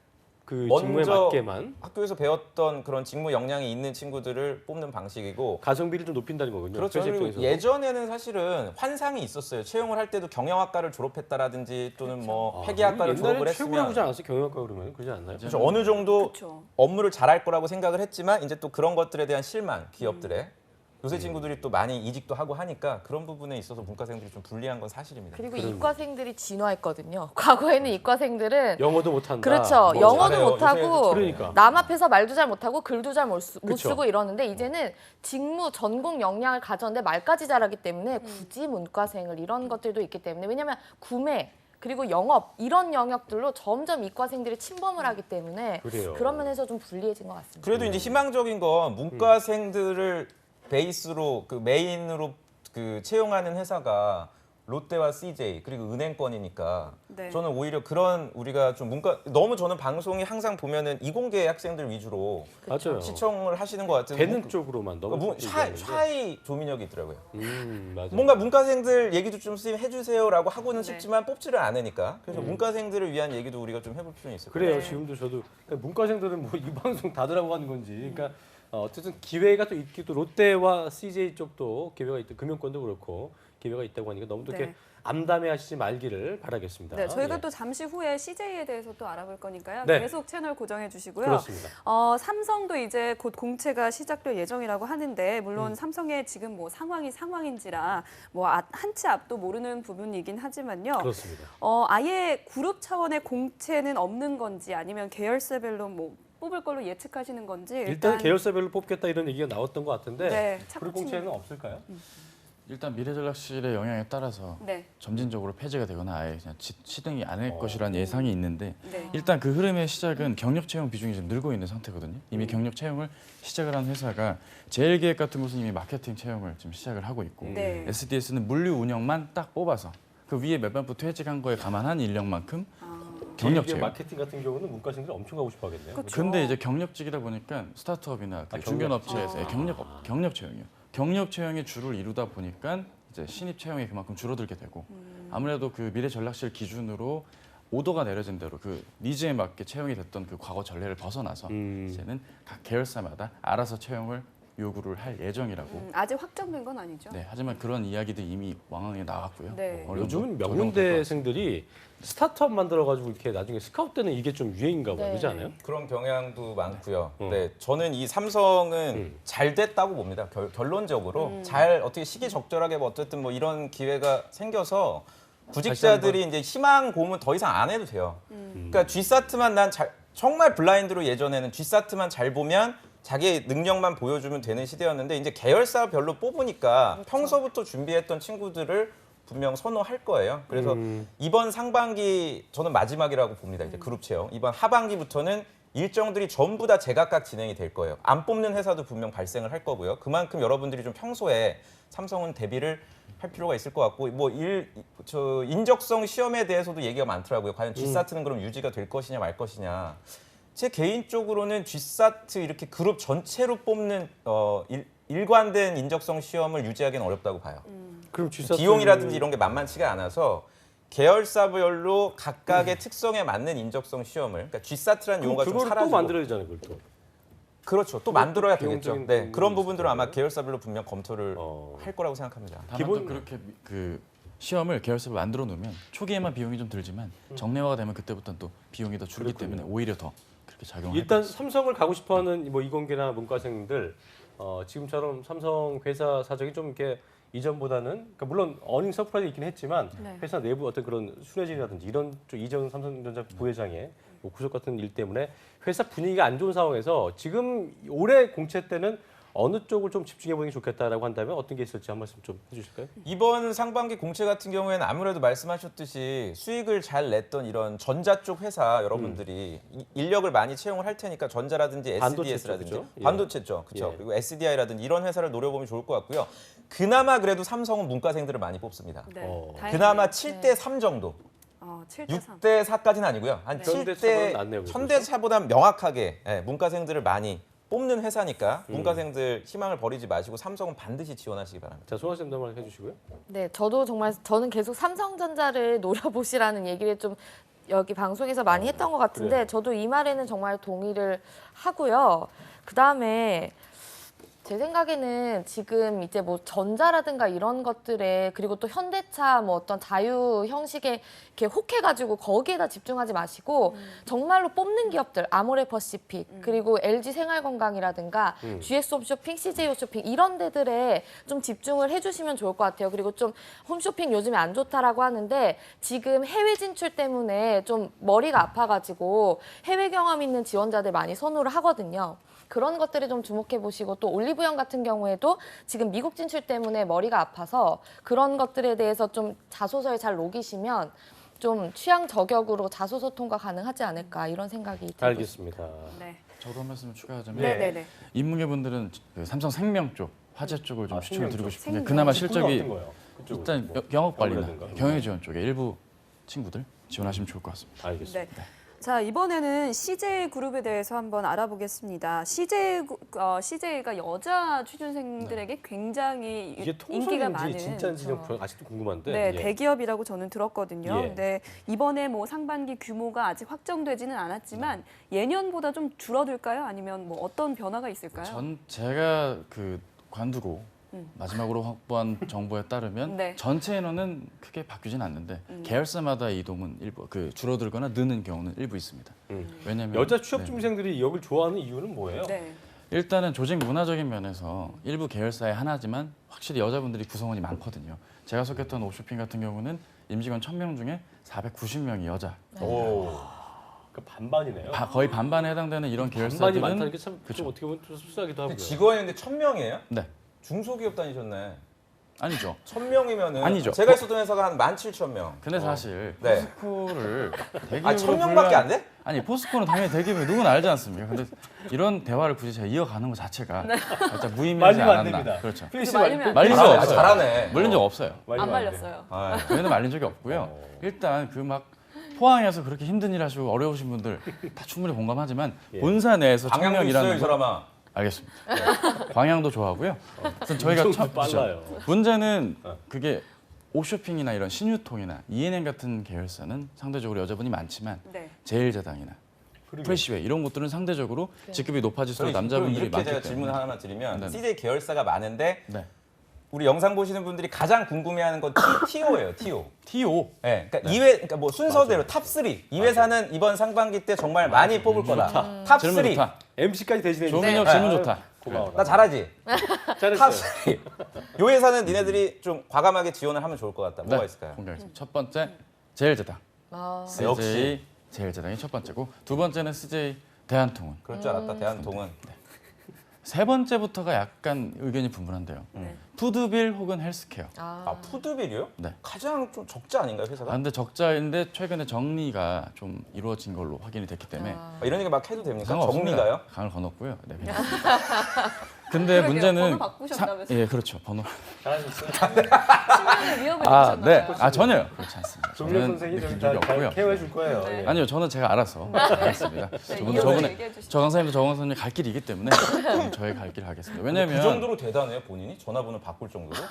그 먼저 직무에 맞게만 학교에서 배웠던 그런 직무 역량이 있는 친구들을 뽑는 방식이고 가성비를 좀 높인다는 거군요. 그렇죠. 회사 그리고 입장에서도. 예전에는 사실은 환상이 있었어요. 채용을 할 때도 경영학과를 졸업했다라든지 또는 뭐 아, 회계학과를 졸업을 옛날에 최고라고 했으면 하지 않았어요? 경영학과 그러면 그러지 않나요? 그렇죠. 어느 정도 그렇죠. 업무를 잘할 거라고 생각을 했지만 이제 또 그런 것들에 대한 실망, 기업들의 요새 친구들이 또 많이 이직도 하고 하니까 그런 부분에 있어서 문과생들이 좀 불리한 건 사실입니다. 그리고 그런 이과생들이 진화했거든요. 과거에는 이과생들은 영어도 못한다. 그렇죠. 뭐 영어도 잘해요. 못하고 그러니까. 남 앞에서 말도 잘 못하고 글도 잘 못 그쵸. 쓰고 이러는데 이제는 직무 전공 역량을 가졌는데 말까지 잘하기 때문에 굳이 문과생을 이런 것들도 있기 때문에 왜냐하면 구매 그리고 영업 이런 영역들로 점점 이과생들이 침범을 하기 때문에 그래요. 그런 면에서 좀 불리해진 것 같습니다. 그래도 이제 희망적인 건 문과생들을 베이스로 그 메인으로 그 채용하는 회사가 롯데와 CJ 그리고 은행권이니까 네. 저는 오히려 그런 우리가 좀 문과 너무 저는 방송이 항상 보면은 이공계 학생들 위주로 맞아요. 시청을 하시는 것 같은 되는 쪽으로만 너무 샤이 조민혁이 있더라고요. 맞아요. 뭔가 문과생들 얘기도 좀 해주세요라고 하고는 네. 싶지만 뽑지를 않으니까 그래서 문과생들을 위한 얘기도 우리가 좀 해볼 필요는 있을 것 그래요. 같아요. 지금도 저도 그러니까 문과생들은 뭐 이 방송 다 들어가는 건지. 그러니까 어쨌든 기회가 또 있기 또 롯데와 CJ 쪽도 기회가 있고 금융권도 그렇고 기회가 있다고 하니까 너무 또 이렇게 네. 암담해하시지 말기를 바라겠습니다. 네, 저희가 예. 또 잠시 후에 CJ에 대해서 또 알아볼 거니까요. 네. 계속 채널 고정해 주시고요. 그렇습니다. 삼성도 이제 곧 공채가 시작될 예정이라고 하는데 물론 삼성의 지금 뭐 상황이 상황인지라 뭐 한 치 앞도 모르는 부분이긴 하지만요. 그렇습니다. 아예 그룹 차원의 공채는 없는 건지 아니면 계열사별로 뭐 뽑을 걸로 예측하시는 건지 일단 계열사별로 뽑겠다 이런 얘기가 나왔던 것 같은데 네, 그룹 공채는 없을까요? 일단 미래전략실의 영향에 따라서 네, 점진적으로 폐지가 되거나 아예 그냥 시등이 안 할 것이라는 예상이 있는데 네. 일단 그 흐름의 시작은 경력 채용 비중이 지금 늘고 있는 상태거든요. 이미 경력 채용을 시작을 한 회사가 제일기획 같은 곳은 이미 마케팅 채용을 지금 시작을 하고 있고 네. SDS는 물류 운영만 딱 뽑아서 그 위에 몇몇 부 퇴직한 거에 감안한 인력만큼 경력 이게 채용. 마케팅 같은 경우는 문과생들이 엄청 가고 싶어 하겠네요. 그렇죠. 근데 이제 경력직이다 보니까 스타트업이나 그 중견업체에서 경력 채용이요. 경력 채용의 주를 이루다 보니까 이제 신입 채용이 그만큼 줄어들게 되고 아무래도 그 미래전략실 기준으로 오더가 내려진 대로 그 니즈에 맞게 채용이 됐던 그 과거 전례를 벗어나서 이제는 각 계열사마다 알아서 채용을 요구를 할 예정이라고. 아직 확정된 건 아니죠. 네, 하지만 그런 이야기들이 이미 왕왕에 나왔고요. 네. 어느 정도 요즘은 적용될 것 명문대생들이 스타트업 만들어가지고 이렇게 나중에 스카웃 때는 이게 좀 유행인가 봐요. 네. 그렇지 않아요? 그런 경향도 많고요. 어. 네, 저는 이 삼성은 잘 됐다고 봅니다. 결론적으로 잘 어떻게 시기적절하게 뭐 어쨌든 뭐 이런 기회가 생겨서 구직자들이 이제 희망 고문 더 이상 안 해도 돼요. 그러니까 G사트만 난 정말 블라인드로 예전에는 G사트만 잘 보면 자기의 능력만 보여주면 되는 시대였는데 이제 계열사별로 뽑으니까 평소부터 준비했던 친구들을 분명 선호할 거예요. 그래서 이번 상반기 저는 마지막이라고 봅니다. 이제 그룹 채용. 이번 하반기부터는 일정들이 전부 다 제각각 진행이 될 거예요. 안 뽑는 회사도 분명 발생을 할 거고요. 그만큼 여러분들이 좀 평소에 삼성은 대비를 할 필요가 있을 것 같고 인적성 시험에 대해서도 얘기가 많더라고요. 과연 G사트는 그럼 유지가 될 것이냐 말 것이냐. 제 개인적으로는 G사트 이렇게 그룹 전체로 뽑는 일관된 인적성 시험을 유지하기는 어렵다고 봐요. 그럼 G사트 비용이라든지 이런 게 만만치가 않아서 계열사별로 각각의 특성에 맞는 인적성 시험을 그러니까 G사트라는 용어가 좀 그걸 또 사라지고 만들어야 되잖아요, 그걸 또. 그렇죠. 또 만들어야 비용적인 되겠죠. 네, 부분이 그런 부분들은 있을 아마 텐데. 계열사별로 분명 검토를 할 거라고 생각합니다. 다만 기본- 또 그렇게 그 시험을 계열사로 만들어 놓으면 초기에만 비용이 좀 들지만 정례화가 되면 그때부터는 또 비용이 더 줄기 때문에 오히려 더 그렇게 작용을 일단 삼성을 가고 싶어하는 뭐 이공계나 문과생들 지금처럼 삼성 회사 사정이 좀 이렇게 이전보다는 그러니까 물론 어닝 서프라이즈 있긴 했지만 네. 회사 내부 어떤 그런 순회질이라든지 이런 좀 이전 삼성전자 부회장의 뭐 구속 같은 일 때문에 회사 분위기가 안 좋은 상황에서 지금 올해 공채 때는 어느 쪽을 좀 집중해 보는 게 좋겠다라고 한다면 어떤 게 있을지 한 말씀 좀 해주실까요? 이번 상반기 공채 같은 경우에는 아무래도 말씀하셨듯이 수익을 잘 냈던 이런 전자 쪽 회사 여러분들이 인력을 많이 채용을 할 테니까 전자라든지 반도체 SDS라든지 쪽이죠? 예. 반도체죠, 그렇죠. 예. 그리고 SDI라든지 이런 회사를 노려보면 좋을 것 같고요. 그나마 그래도 삼성은 문과생들을 많이 뽑습니다. 네. 어. 다행이네요. 그나마 7대 3 정도. 7대 3. 6대 4까지는 아니고요. 한 네. 현대차보다는 7대 낫네요, 그래도. 현대차보다 명확하게 문과생들을 많이 뽑는 회사니까 문과생들 희망을 버리지 마시고 삼성은 반드시 지원하시기 바랍니다. 자, 송아 쌤도 한번 해주시고요. 네, 저는 계속 삼성전자를 노려보시라는 얘기를 좀 여기 방송에서 많이 했던 것 같은데 그래요. 저도 이 말에는 정말 동의를 하고요. 그 다음에 제 생각에는 지금 이제 뭐 전자라든가 이런 것들에 그리고 또 현대차 뭐 어떤 자유 형식에 이렇게 혹해가지고 거기에다 집중하지 마시고 정말로 뽑는 기업들 아모레퍼시픽 그리고 LG 생활건강이라든가 GS 홈쇼핑, CJ 홈쇼핑 이런 데들에 좀 집중을 해주시면 좋을 것 같아요. 그리고 좀 홈쇼핑 요즘에 안 좋다라고 하는데 지금 해외 진출 때문에 좀 머리가 아파가지고 해외 경험 있는 지원자들 많이 선호를 하거든요. 그런 것들을 좀 주목해 보시고 또 올리브영 같은 경우에도 지금 미국 진출 때문에 머리가 아파서 그런 것들에 대해서 좀 자소서에 잘 녹이시면 좀 취향 저격으로 자소서 통과 가능하지 않을까 이런 생각이 들고 알겠습니다. 네. 저도 한 말씀 추가하자면 네. 네네네. 인문계 분들은 그 삼성생명 쪽 화재 쪽을 좀 추천을 드리고 싶은 게 생명. 그나마 어떤 실적이 거예요? 그쪽으로. 일단 뭐, 영업관리나 영어라든가. 경영지원 쪽에 일부 친구들 지원하시면 좋을 것 같습니다. 알겠습니다. 네. 자, 이번에는 CJ 그룹에 대해서 한번 알아보겠습니다. CJ가 여자 취준생들에게 굉장히 이게 인기가 통솔인지 많은 진짜인지 아직도 궁금한데. 네, 예. 대기업이라고 저는 들었거든요. 예. 근데 이번에 뭐 상반기 규모가 아직 확정되지는 않았지만 예년보다 좀 줄어들까요? 아니면 뭐 어떤 변화가 있을까요? 제가 그 관두고 마지막으로 확보한 정보에 따르면 네. 전체 인원은 크게 바뀌진 않는데 계열사마다 이동은 일부 그 줄어들거나 느는 경우는 일부 있습니다. 왜냐하면 여자 취업 준비생들이 여길 좋아하는 이유는 뭐예요? 네. 일단은 조직 문화적인 면에서 일부 계열사의 하나지만 확실히 여자분들이 구성원이 많거든요. 제가 속했던 옵쇼핑 같은 경우는 임직원 1000명 중에 490명이 여자. 오, 그 반반이네요. 거의 반반에 해당되는 이런 반반이 계열사들은 많다는 게 참 그쵸. 어떻게 보면 좀 씁쓸하기도 하고요. 직원이 근데 1000명이에요? 네. 중소기업 다니셨네. 아니죠. 1000명이면은 아니죠. 제가 있었던 회사가 한 17,000명. 근데 사실 네. 포스코를 대기업으로 아, 1000명밖에 안 돼? 아니 포스코는 당연히 대기업이 누구나 알지 않습니까? 근데 이런 대화를 굳이 제가 이어가는 것 자체가 살짝 무의미하지 말리면 안 않았나. 됩니다. 그렇죠. 필리스 말리면 안 말릴 수 잘하네. 없어요. 잘하네. 말린 적 없어요. 안 말렸어요. 아, 저희는 말린 적이 없고요. 일단 그 막 포항에서 그렇게 힘든 일 하시고 어려우신 분들 다 충분히 공감하지만 본사 내에서 방향도 있어요, 청명이라는 이 거 사람아. 알겠습니다. 방향도 좋아하고요. 우선 저희가 좀 빨라요. 문제는 그게 옵쇼핑이나 이런 신유통이나 E&M 같은 계열사는 상대적으로 여자분이 많지만 네. 제일제당이나 프레시웨이 이런 곳들은 상대적으로 직급이 높아질수록 남자분들이 이렇게 많기 제가 때문에 질문 하나만 드리면 네. CJ 계열사가 많은데 네. 우리 영상 보시는 분들이 가장 궁금해하는 건 TO예요, TO. TO 네, 그러니까 그러니까 뭐 순서대로 탑 3. 이 회사는 이번 상반기 때 정말 많이 뽑을 거다. 탑 3. 질문 좋다. MC까지 대신해 주세요. 조민혁 네. 질문 좋다. 고마워. 나 잘하지? 탑 잘했어요. 3. 이 회사는 니네들이 좀 과감하게 지원을 하면 좋을 것 같다. 뭐가 있을까요? 공개하겠습니다. 첫 번째 제일제당, 아, CJ, 역시. 제일제당이 첫 번째고 두 번째는 CJ 대한통운. 그럴 줄 알았다. 대한통운. 세 번째부터가 약간 의견이 분분한데요. 푸드빌 혹은 헬스케어. 아, 푸드빌이요? 네. 가장 좀 적자 아닌가요, 회사가? 근데 적자인데 최근에 정리가 좀 이루어진 걸로 확인이 됐기 때문에 이런 얘기 막 해도 됩니까? 상관없습니다. 정리가요? 강을 건넜고요. 네, 근데 그러게요. 문제는 번호 바꾸셨다면서요? 예, 그렇죠. 번호. 잘하고 있어요. 신변의 위협을 아, 느끼셨나요? 네. 아, 전혀요. 그렇지 않습니다. 조미료 저는 선생이 느낀 좀 적이 잘 없고요. 케어해 줄 거예요. 네. 예. 아니요, 저는 제가 알아서 하겠습니다. 저분은 이유를 저번에 얘기해 주시죠. 저 강사님도 저 강사님 갈 길이 있기 때문에 저의 갈 길을 하겠습니다. 그 왜냐면 정도로 대단해요, 본인이? 전화번호 바꿀 정도로?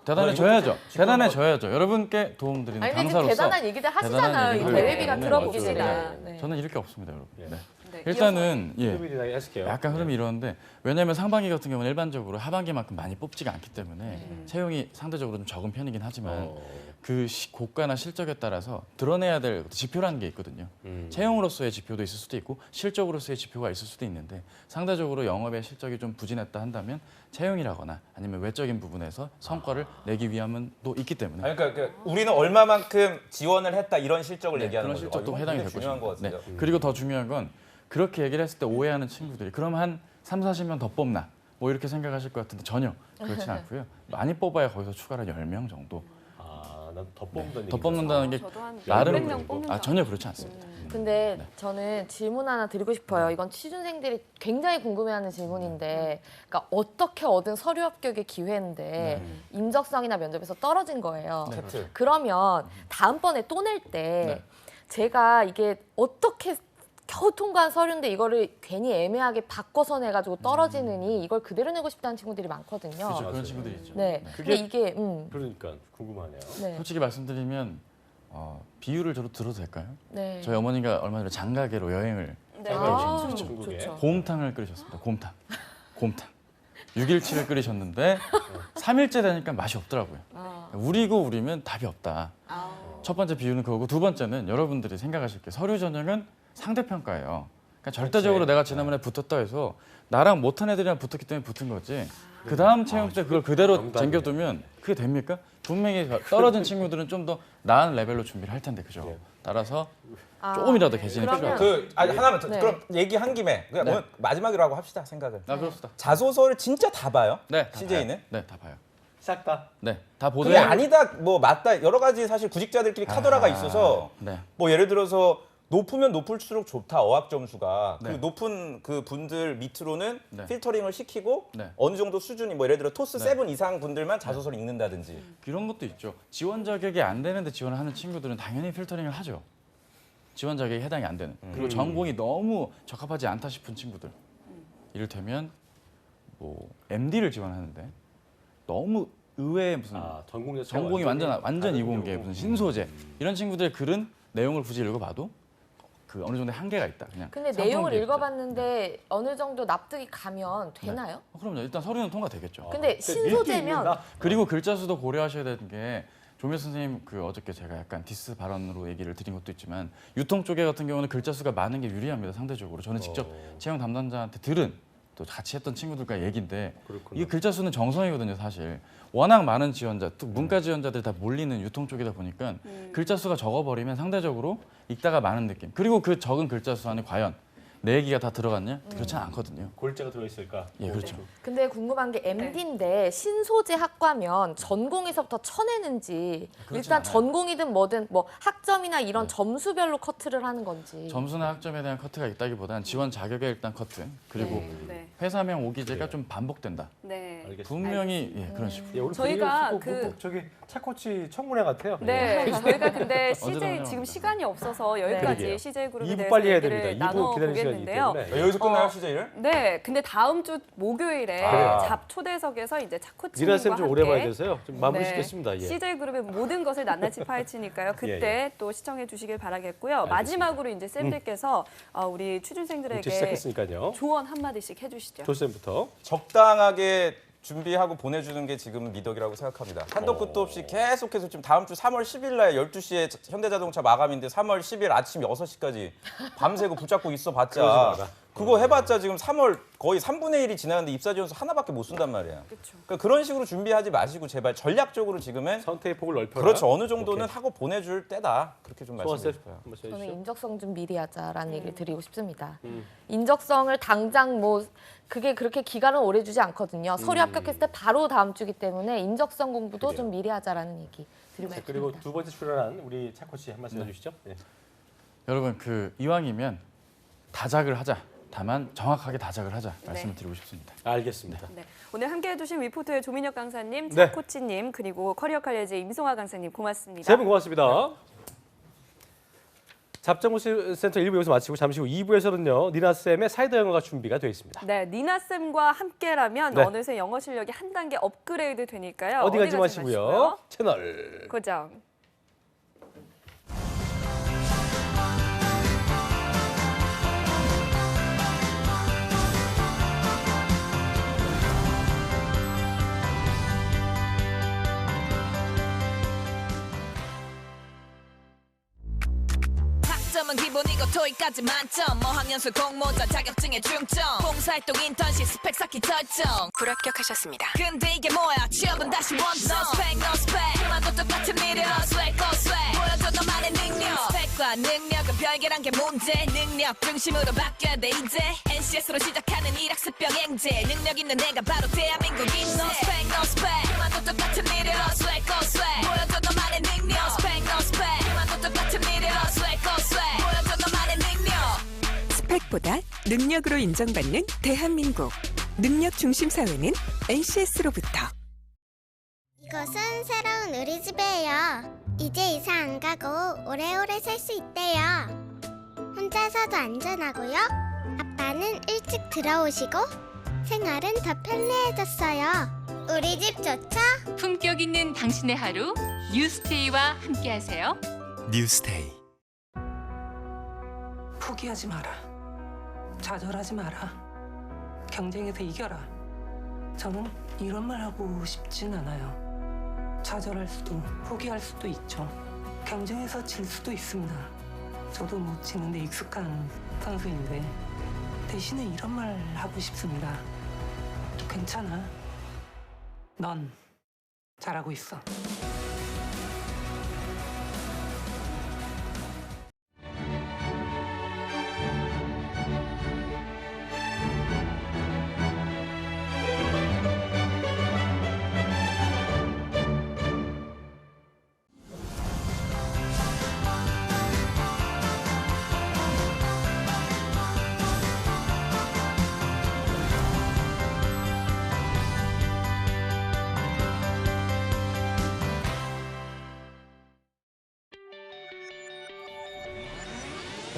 대단해져야죠. 대단해져야죠. 여러분께 도움드리는 아니 근데 지금 강사로서 대단한 얘기들 하시잖아요. 대단한 이 얘기를 대회비가 하는 들어봅시다. 거죠. 네. 저는 이럴 게 없습니다, 여러분. 예. 네. 네, 일단은 예. 푸드빌이나 하실게요. 약간 흐름이 이러는데 왜냐하면 상반기 같은 경우는 일반적으로 하반기만큼 많이 뽑지가 않기 때문에 채용이 상대적으로 좀 적은 편이긴 하지만 그 고가나 실적에 따라서 드러내야 될 지표라는 게 있거든요. 채용으로서의 지표도 있을 수도 있고 실적으로서의 지표가 있을 수도 있는데 상대적으로 영업의 실적이 좀 부진했다 한다면 채용이라거나 아니면 외적인 부분에서 성과를 내기 위함은 또 있기 때문에 아니, 그러니까 우리는 얼마만큼 지원을 했다 이런 실적을 얘기하는 그런 거죠. 실적도 이건 해당이 굉장히 될 중요한 것 것입니다. 같습니다. 네. 그리고 더 중요한 건 그렇게 얘기를 했을 때 오해하는 친구들이 그럼 한 3, 40명 더 뽑나? 뭐 이렇게 생각하실 것 같은데 전혀 그렇진 않고요. 많이 뽑아야 거기서 추가로 10명 정도 아, 난 더 뽑는다는 더 얘기죠. 뽑는다는 게 저도 한 나름 600명 뽑는 아, 전혀 그렇지 않습니다. 근데 저는 질문 하나 드리고 싶어요. 이건 취준생들이 굉장히 궁금해하는 질문인데, 그러니까 어떻게 얻은 서류 합격의 기회인데 인적성이나 면접에서 떨어진 거예요. 팩트. 그러면 다음번에 또 낼 때 제가 이게 어떻게 겨우 통과한 서류인데 이거를 괜히 애매하게 바꿔서 내가지고 떨어지느니 이걸 그대로 내고 싶다는 친구들이 많거든요. 그렇죠. 맞아요. 그런 친구들이 있죠. 네. 근데 이게 그러니까 궁금하네요. 네. 솔직히 말씀드리면 비유를 저도 들어도 될까요? 네. 저희 어머니가 얼마 전에 장가계로 여행을 네. 아, 그렇죠. 중국에. 좋죠. 곰탕을 끓이셨습니다. 곰탕. 6일치를 끓이셨는데 3일째 되니까 맛이 없더라고요. 우리고 우리면 답이 없다. 첫 번째 비유는 그거고 두 번째는 여러분들이 생각하실 게 서류 전형은 상대평가예요. 그러니까 절대적으로 내가 지난번에 붙었다 해서 나랑 못한 애들이랑 붙었기 때문에 붙은 거지. 그 다음 채용 때 그걸 그대로 명단이네. 쟁겨두면 그게 됩니까? 분명히 떨어진 친구들은 좀 더 나은 레벨로 준비를 할 텐데 그죠? 따라서 조금이라도 개진이 그러면- 필요하다. 하나만 더. 네. 그럼 얘기한 김에 그냥 네. 오늘 마지막으로 하고 합시다 생각을. 그렇습니다. 자소서를 진짜 다 봐요? 네, 다 CJ는? 봐요. 네, 다 봐요. 싹 다. 네, 다 그게 보세요. 아니다, 뭐 맞다 여러 가지 사실 구직자들끼리 카더라가 있어서 네. 뭐 예를 들어서 높으면 높을수록 좋다 어학 점수가 네. 그 높은 그 분들 밑으로는 네. 필터링을 시키고 네. 어느 정도 수준이 뭐 예를 들어 토스 네. 7 이상 분들만 자소서를 읽는다든지 이런 것도 있죠. 지원 자격이 안 되는데 지원을 하는 친구들은 당연히 필터링을 하죠. 지원 자격이 해당이 안 되는. 그리고 전공이 너무 적합하지 않다 싶은 친구들. 이를테면 뭐 MD를 지원하는데 너무 의외의 무슨 전공자 전공이 완전 이공계 무슨 신소재 이런 친구들의 글은 내용을 굳이 읽어봐도 그 어느 정도 한계가 있다. 그냥. 근데 상품 내용을 계획자. 읽어봤는데 어느 정도 납득이 가면 되나요? 그럼요. 일단 서류는 통과되겠죠. 근데 읽기 신소재면 읽는다? 그리고 글자 수도 고려하셔야 되는 게 조미애 선생님 그 어저께 제가 약간 디스 발언으로 얘기를 드린 것도 있지만 유통 쪽에 같은 경우는 글자 수가 많은 게 유리합니다. 상대적으로 저는 직접 채용 담당자한테 들은 또 같이 했던 친구들과 얘기인데 그렇구나. 이 글자 수는 정성이거든요, 사실. 워낙 많은 지원자, 또 문과 지원자들이 다 몰리는 유통 쪽이다 보니까 글자 수가 적어버리면 상대적으로 읽다가 많은 느낌. 그리고 그 적은 글자 수 안에 과연 내 얘기가 다 들어갔냐? 그렇지 않거든요. 골자가 들어있을까? 예, 그렇죠. 근데 궁금한 게 MD인데 신소재 학과면 전공에서부터 쳐내는지 일단 않아요. 전공이든 뭐든 뭐 학점이나 이런 점수별로 커트를 하는 건지. 점수나 학점에 대한 커트가 있다기보다는 지원 자격에 일단 커트. 그리고 네. 회사명 오기제가 좀 반복된다. 네. 알겠습니다. 분명히 예, 그런 식으로. 예, 오늘 저희가 분위기가 저기 차코치 청문회 같아요. 네, 저희가 근데 언제 CJ 나오냐고 지금 합니다. 시간이 없어서 여기까지 그러게요. CJ 그룹에 2부 대해서 빨리 해야 얘기를 됩니다. 2부 나눠 기다리는 시간이기 보겠는데요. 때문에. 여기서 끝나요 CJ를? 네, 근데 다음 주 목요일에 그래요. 잡 초대석에서 이제 차코치님과 미라 쌤 좀 오래 봐야 함께 돼서요. 좀 마무리 짓겠습니다. 예. CJ 그룹의 모든 것을 낱낱이 파헤치니까요. 그때 또 시청해 주시길 바라겠고요. 마지막으로 이제 쌤들께서 우리 이제 취준생들에게 시작했으니까요. 조언 한 마디씩 해주시죠. 조 쌤부터. 적당하게 준비하고 보내주는 게 지금 미덕이라고 생각합니다. 한도 끝도 없이 계속해서 지금 다음 주 3월 10일 날 12시에 현대자동차 마감인데 3월 10일 아침 6시까지 밤새고 붙잡고 있어 그러지 봤자 마라. 그거 해봤자 지금 3월 거의 3분의 1이 지났는데 입사 지원서 하나밖에 못 쓴단 말이야. 그렇죠. 그러니까 그런 식으로 준비하지 마시고 제발 전략적으로 지금은 선택의 폭을 넓혀라. 그렇죠. 어느 정도는 오케이. 하고 보내줄 때다. 그렇게 좀 소원 쌤 말씀드리고 싶어요. 한번 저는 써주시죠. 인적성 좀 미리 하자라는 얘기를 드리고 싶습니다. 음. 인적성을 당장 뭐 그게 그렇게 기간은 오래 주지 않거든요. 서류 합격했을 때 바로 다음 주기 때문에 인적성 공부도 그래요. 좀 미리 하자라는 얘기 드리고 자, 싶습니다. 그리고 두 번째 출연한 우리 차 코치 한 말씀 해주시죠. 네. 여러분 그 이왕이면 다작을 하자. 다만 정확하게 다작을 하자 말씀을 드리고 싶습니다. 알겠습니다. 네. 오늘 함께해 주신 위포터의 조민혁 강사님, 네. 차 코치님, 그리고 커리어 칼리지 임송아 강사님 고맙습니다. 세 분 고맙습니다. 잡정무 센터 1부 여기서 마치고 잠시 후 2부에서는요. 니나쌤의 사이다 영어가 준비가 되어 있습니다. 네, 니나쌤과 함께라면 네. 어느새 영어 실력이 한 단계 업그레이드 되니까요. 어디 가지 마시고요. 채널 고정. 학점은 기본이고 토익까지 만점 뭐 학년수 공모전 자격증의 중점 봉사활동 인턴십 스펙 쌓기 절정 불합격하셨습니다. 근데 이게 뭐야 취업은 다시 원점 No spec no spec 그만도 똑같은 일을 어스웩 어스웩 보여줘 너만의 능력 스펙과 능력은 별개란 게 문제 능력 중심으로 바뀌어야 돼 이제 NCS로 시작하는 1학습 병행제 능력 있는 내가 바로 대한민국인 No spec no spec 그만도 똑같은 일을 어스웩 어스웩 보여줘 너만의 능력 No spec no spec 그만도 똑같은 일을 어스웩 어스웩 보여줘 너만의 능력 스펙보다 능력으로 인정받는 대한민국. 능력 중심 사회는 NCS로부터. 이곳은 새로운 우리 집이에요. 이제 이사 안 가고 오래오래 살 수 있대요. 혼자서도 안전하고요. 아빠는 일찍 들어오시고 생활은 더 편리해졌어요. 우리 집 좋죠? 품격 있는 당신의 하루 뉴스테이와 함께하세요. 뉴스테이. 포기하지 마라. 좌절하지 마라. 경쟁에서 이겨라. 저는 이런 말 하고 싶진 않아요. 좌절할 수도 포기할 수도 있죠. 경쟁에서 질 수도 있습니다. 저도 못 치는데 익숙한 선수인데 대신에 이런 말 하고 싶습니다. 괜찮아. 넌 잘하고 있어.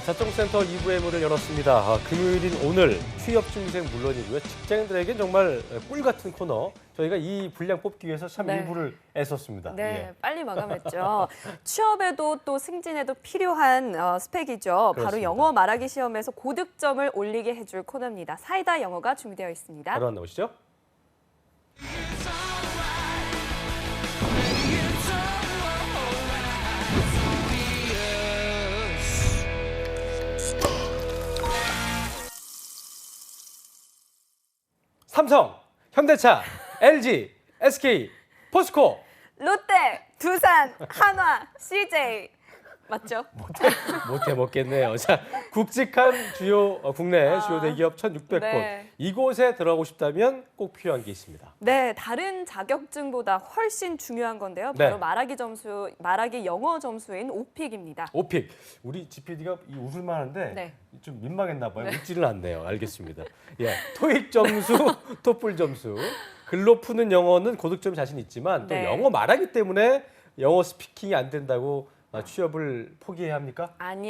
자정센터 2부의 문을 열었습니다. 금요일인 오늘 취업준비생 물론이고요. 직장인들에겐 정말 꿀 같은 코너. 저희가 이 분량 뽑기 위해서 참 네. 일부를 애썼습니다. 네, 예. 빨리 마감했죠. 취업에도 또 승진에도 필요한 스펙이죠. 바로 그렇습니다. 영어 말하기 시험에서 고득점을 올리게 해줄 코너입니다. 사이다 영어가 준비되어 있습니다. 바로 만나보시죠. 삼성, 현대차, LG, SK, 포스코. 롯데, 두산, 한화, CJ. 맞죠? 못해 먹겠네요. 자, 굵직한 주요 국내 주요 대기업 1,600곳. 네. 이곳에 들어가고 싶다면 꼭 필요한 게 있습니다. 네, 다른 자격증보다 훨씬 중요한 건데요. 바로 네. 말하기 영어 점수인 오픽입니다. 오픽. 우리 GPD가 웃을만 하는데 네. 좀 민망했나 봐요. 웃지는 않네요. 알겠습니다. 예, 토익 점수, 토플 점수. 글로 푸는 영어는 고득점 자신 있지만 또 네. 영어 말하기 때문에 영어 스피킹이 안 된다고 취업을 포기해야 합니까? 아니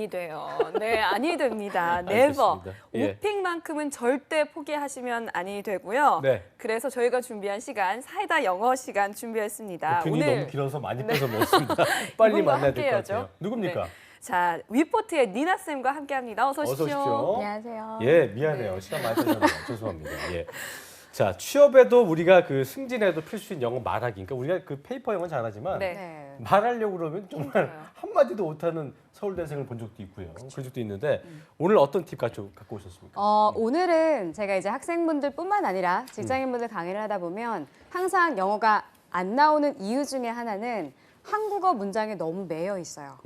돼요. 네, 아니 됩니다. 네버. 알겠습니다. 예. 오픽만큼은 절대 포기하시면 아니 되고요. 네. 그래서 저희가 준비한 시간 사이다 영어 시간 준비했습니다. 균이 너무 길어서 많이 빼서 먹었습니다. 빨리 이분과 만나야 될 것 함께해야죠. 같아요. 누굽니까? 네. 자, 위포트의 니나 쌤과 함께합니다. 어서 오십시오. 어서 오십시오. 안녕하세요. 예, 미안해요. 네. 시간 많이 빼서 죄송합니다. 예. 자, 취업에도 우리가 그 승진에도 필수인 영어 말하기. 그러니까 우리가 그 페이퍼 영어 잘하지만 네. 말하려고 그러면 정말 힘들어요. 한마디도 못하는 서울대생을 본 적도 있고요. 그런 적도 있는데 오늘 어떤 팁 갖고 오셨습니까? 오늘은 제가 이제 학생분들뿐만 아니라 직장인분들 강의를 하다 보면 항상 영어가 안 나오는 이유 중에 하나는 한국어 문장에 너무 매여 있어요.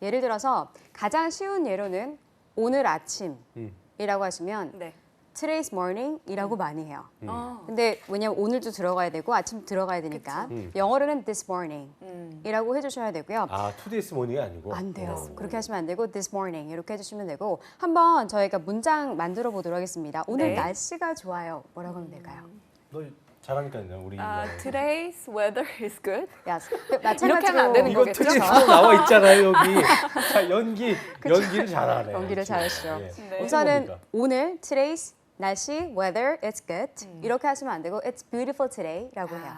예를 들어서 가장 쉬운 예로는 오늘 아침이라고 하시면 네. today's morning이라고 많이 해요. 어. 근데 왜냐면 오늘도 들어가야 되고 아침 들어가야 되니까 영어로는 this morning이라고 해주셔야 되고요. 아, 투데이스 모닝이 아니고 안 돼요. 그렇게 하시면 안 되고 this morning 이렇게 해주시면 되고 한번 저희가 문장 만들어 보도록 하겠습니다. 오늘 네. 날씨가 좋아요. 뭐라고 하면 될까요? 너 잘하니까요, 우리. Today's weather is good. Yes. 이렇게 하면 안 되는 이거 거겠죠? 틀이 다 나와 있잖아요, 여기. 자, 연기를 잘하네. 연기를 잘하시죠. 예. 네. 우선은 뭡니까? 오늘 today's 날씨 weather it's good 이렇게 하시면 안 되고 it's beautiful today라고 해요.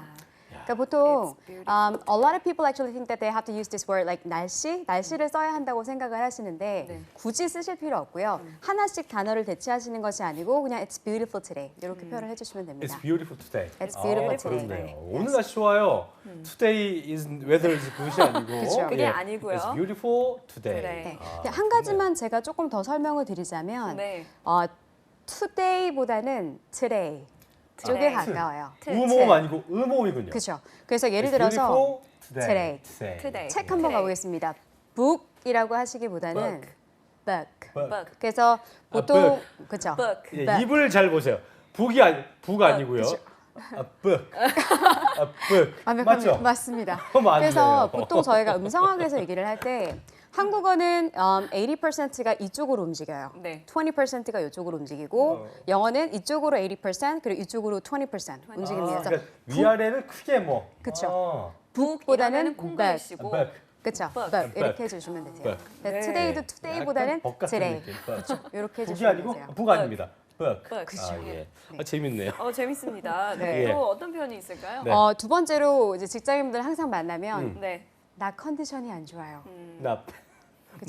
그러니까 보통 It's beautiful. a lot of people actually think that they have to use this word like 날씨를 써야 한다고 생각을 하시는데 네. 굳이 쓰실 필요 없고요. 하나씩 단어를 대체하시는 것이 아니고 그냥 it's beautiful today 이렇게 표현을 해주시면 됩니다. It's beautiful today. It's beautiful 그렇네요. today. 오늘 날씨 좋아요. Today is weather is good이 아니고. 그쵸. 그게 아니고요. It's beautiful today. today. 네. 아, 근데 한 가지만 제가 조금 더 설명을 드리자면 네. today보다는 today 쪽에 today. 가까워요. 우모음 아니고 음모음이군요. 그렇죠. 그래서 예를 It's 들어서 beautiful today. Today. 책 한번 가보겠습니다. book이라고 하시기보다는 book. Book. 그래서 보통 그렇죠. Book. 예, 입을 잘 보세요. 북 아니고요. 그쵸. book. book. 맞죠? 맞습니다. 맞네요. 그래서 보통 저희가 음성학에서 얘기를 할 때 한국어는 80%가 이쪽으로 움직여요. 네. 20%가 이쪽으로 움직이고 영어는 이쪽으로 80% 그리고 이쪽으로 20% 움직입니다. 그래서 그러니까 위아래를 크게 뭐. 그쵸. 아, 북보다는 콩글리시고 book. 그렇죠. book. book 이렇게 해주시면 되세요. book. 네. 네. today도 today보다는 약간 법 같은 today 느낌. book. 이렇게 북이 해주시면 아니고 되세요. 북 아닙니다. book. book. 아, 예. 아, 재밌네요. 재밌습니다. 네. 또 어떤 표현이 있을까요? 네. 두 번째로 이제 직장인분들 항상 만나면 네. 나 컨디션이 안 좋아요. Not.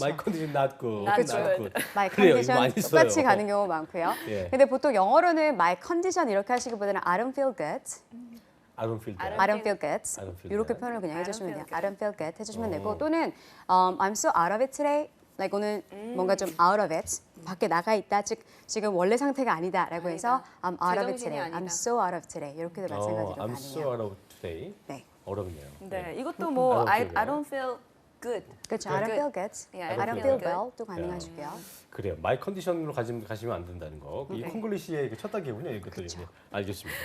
My condition not good. Not not good. My 그래요, 이거 condition 많이 똑같이 써요. 가는 경우 많고요. 예. 근데 보통 영어로는 my condition 이렇게 하시기보다는 I don't feel good, I don't feel that. I don't feel good I don't feel 이렇게 that. 표현을 그냥 I don't 해주시면 돼요. feel I don't feel good 해주시면 되고 어. 또는 I'm so out of it today. Like 오늘 뭔가 좀 out of it, 밖에 나가 있다, 즉 지금 원래 상태가 아니다라고 해서 I'm out of it 제정신이 today, 아니다. I'm so out of today 이렇게도 마찬가지로 I'm so 가능해요. out of today. 네, 어렵네요. 네. 이것도 뭐 I I don't feel don't feel good. 그렇죠. I don't feel good, Yeah, I don't feel well도 가능하시고요. 그래요. 마이 컨디션으로 가시면 안 된다는 거. 이 콩글리시의 그 첫 단계군요. 이것들이. 네, 알겠습니다.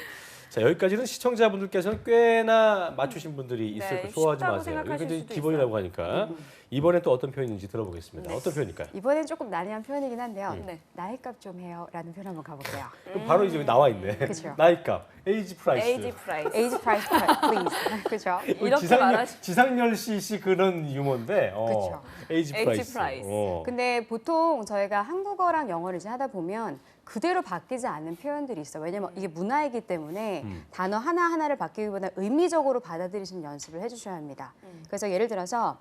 자, 여기까지는 시청자분들께서는 꽤나 맞추신 분들이 있을 거 좋아하지 쉽다고 마세요. 생각하실 이게 수도 기본이라고 하니까 이번엔 또 어떤 표현인지 들어보겠습니다. 어떤 표현일까요? 이번엔 조금 난해한 표현이긴 한데요. 네. 나이값 좀 해요라는 표현 한번 가볼게요. 그럼 바로 이제 나와 있네. 그쵸. 나이값, 에이지 프라이스. age price. Age price please. 그렇죠. 이렇게 말하시- 지상렬 씨 그런 유머인데. 그쵸. 에이지 에이지 프라이스. 프라이스. 근데 보통 저희가 한국어랑 영어를 이제 하다 보면 그대로 바뀌지 않는 표현들이 있어요. 왜냐면 이게 문화이기 때문에 단어 하나하나를 바뀌기보다 의미적으로 받아들이시는 연습을 해주셔야 합니다. 그래서 예를 들어서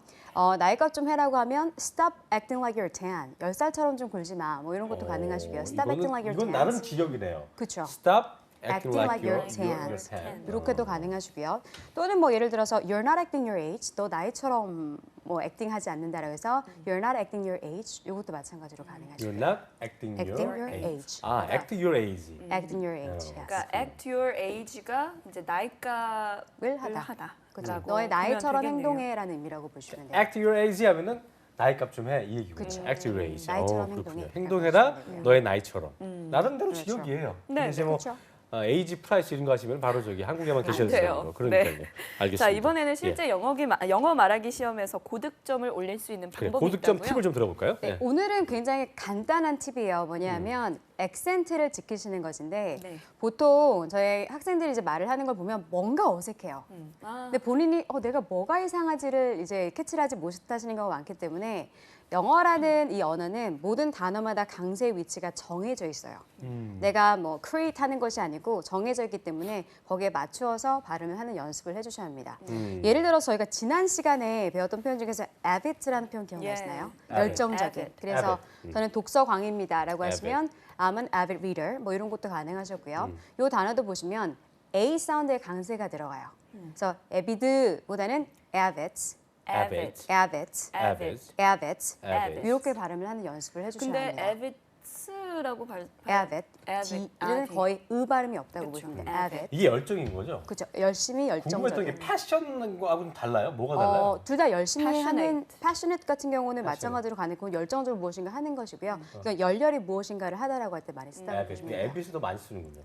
나이값 좀 해라고 하면 stop acting like you're 10. 10살처럼 좀 굴지 마. 뭐 이런 것도 가능하시고요. Stop acting like you're 10. 이건 나름 지역이네요. 그렇죠. Stop acting acting like you're you're 10. 10. 이렇게도 가능하시고요. 또는 뭐 예를 들어서 you're not acting your age. 너 나이처럼 뭐 acting하지 않는다라고 해서 you're not acting your age. 이것도 마찬가지로 가능하죠. You're not acting Acting your your age. age. 아, act your age. acting your age. yes. 그러니까 act your age가 이제 나이값을 하다. 그렇죠. 라고 너의 나이처럼 보면 되겠네요. 행동해라는 의미라고 보시면 돼요. act your age 하면은 나이값 좀 해 이 얘기군요. 그쵸. act your age. 나이처럼 그렇군요. 행동해. 행동해라 그렇죠. 너의 나이처럼. 나름대로 그렇죠. 지역이에요. 네, 이제 뭐 그렇죠. 에이지 프라이스 이런 거 하시면 바로 저기 한국에만 계셔야 돼요. 돼요. 그러니까요. 네. 알겠습니다. 자, 이번에는 실제 예. 영어 말하기 시험에서 고득점을 올릴 수 있는 그래, 방법이 고득점 있다고요? 팁을 좀 들어볼까요? 네, 예. 오늘은 굉장히 간단한 팁이에요. 뭐냐면 액센트를 지키시는 것인데 네. 보통 저희 학생들이 이제 말을 하는 걸 보면 뭔가 어색해요. 아, 근데 본인이 내가 뭐가 이상하지를 이제 캐치를 하지 못하시는 경우가 많기 때문에 영어라는 이 언어는 모든 단어마다 강세의 위치가 정해져 있어요. 내가 뭐 create 하는 것이 아니고 정해져 있기 때문에 거기에 맞추어서 발음을 하는 연습을 해주셔야 합니다. 예를 들어 저희가 지난 시간에 배웠던 표현 중에서 avid라는 표현 기억나시나요? Yeah. 열정적인. avid. 그래서 저는 독서광입니다라고 avid. 하시면 I'm an avid reader 뭐 이런 것도 가능하셨고요. 이 단어도 보시면 A 사운드의 강세가 들어가요. 그래서 avid보다는 avid, avid, avid, avid, avid avid. 이렇게 발음을 하는 연습을 해주셔야 근데 합니다. avids라고 avid, avid. D는 거의 으 발음이 없다고 그쵸. 보시면 돼요. avid. 이게 열정인 거죠? 그렇죠. 열심히 궁금했던 게 열정적인. 패션하고는 달라요? 뭐가 달라요? 둘 다 열심히 Passionate. 하는 passionate 같은 경우는 Passionate. 마찬가지로 가는 건 열정적으로 무엇인가 하는 것이고요. 그러니까 열렬히 무엇인가를 하다라고 할 때 많이 쓰다고 avid. 보시면 돼요. avid도 많이 쓰는군요.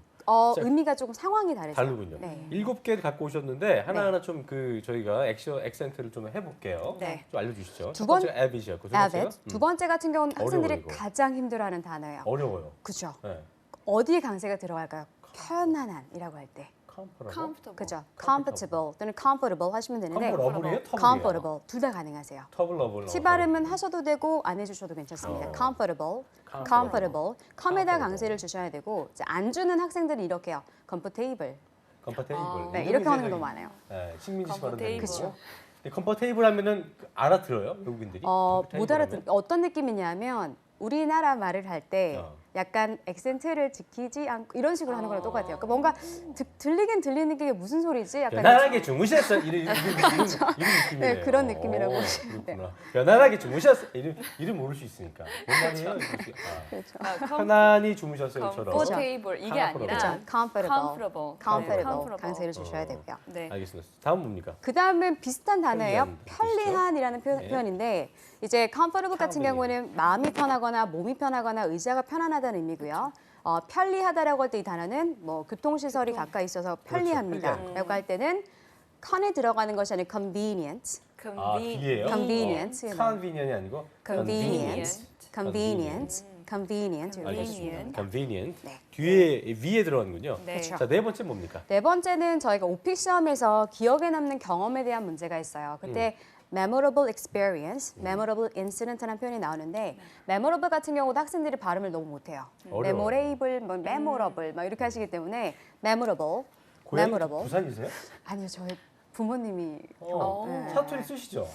의미가 조금 상황이 다르죠. 다르군요. 네. 7개를 갖고 오셨는데 하나하나 좀 그 저희가 액센트를 좀 해볼게요. 네. 좀 알려주시죠. 두 첫 번째 번- avid이었고 두 번째가 avid. 두 번째 같은 경우는 학생들이 어려워요, 이거. 가장 힘들어하는 단어예요. 어려워요. 그렇죠. 네. 어디에 강세가 들어갈까요? 편안한이라고 할 때. comfortable. comfortable. 그죠? comfortable 또는 comfortable 하시면 되는데 comfortable이에요? comfortable 둘 다 가능하세요. 터블러블. T 발음은 하셔도 되고 안 해주셔도 괜찮습니다. comfortable, comfortable. com에다 강세를 주셔야 되고 이제 안 주는 학생들은 이렇게요. comfortable. comfortable. 네, 이렇게 하는 게 너무 많아요. 네, 식민지 씨 발음 되는 comfortable. 거. comfortable 하면은 알아들어요 외국인들이? 못 comfortable 알아듣. 어떤 느낌이냐면 우리나라 말을 할 때 약간 액센트를 지키지 않고 이런 식으로 하는 거랑 똑같아요. 그러니까 뭔가 들리긴 들리는 게 무슨 소리지? 약간 편안하게 주무셨어 이런 느낌이네요. 네, 그런 느낌이라고 오, 보시면 돼요. 그렇구나. 편안하게 주무셨어 이름 모를 수 있으니까. 뭔 말이에요? 그렇죠. 편안히 주무셨어요처럼. comfortable 이게 아니라 그렇죠. comfortable. comfortable. comfortable 강세를 주셔야 되고요. 네. 알겠습니다. 다음 뭡니까? 그 다음은 비슷한 단어예요. 편리한 편리한이라는 네. 표현인데 이제 comfortable 같은 경우는 마음이 편하거나 몸이 편하거나 의자가 편안하다는 의미고요. 편리하다라고 할 때 이 단어는 뭐 교통시설이 가까이 있어서 편리합니다. 편리한 라고 할 때는 con에 들어가는 것이 아니라 convenient, 아 뒤에요? convenient, convenient이 아니고 convenient, convenient, convenient. 이렇게 알겠습니다. 해주시면 됩니다. convenient. 네. 뒤에 위에 들어가는군요. 네. 그렇죠. 자, 네 번째 뭡니까? 네 번째는 저희가 오픽 시험에서 기억에 남는 경험에 대한 문제가 있어요. 그때 memorable experience, memorable incident라는 표현이 나오는데 memorable 같은 경우도 학생들이 발음을 너무 못해요. 어려워요. memorable, 뭐 memorable 막 이렇게 하시기 때문에 memorable, 고향이 memorable. 부산이세요? 아니요, 저희 부모님이 네. 사투리 쓰시죠?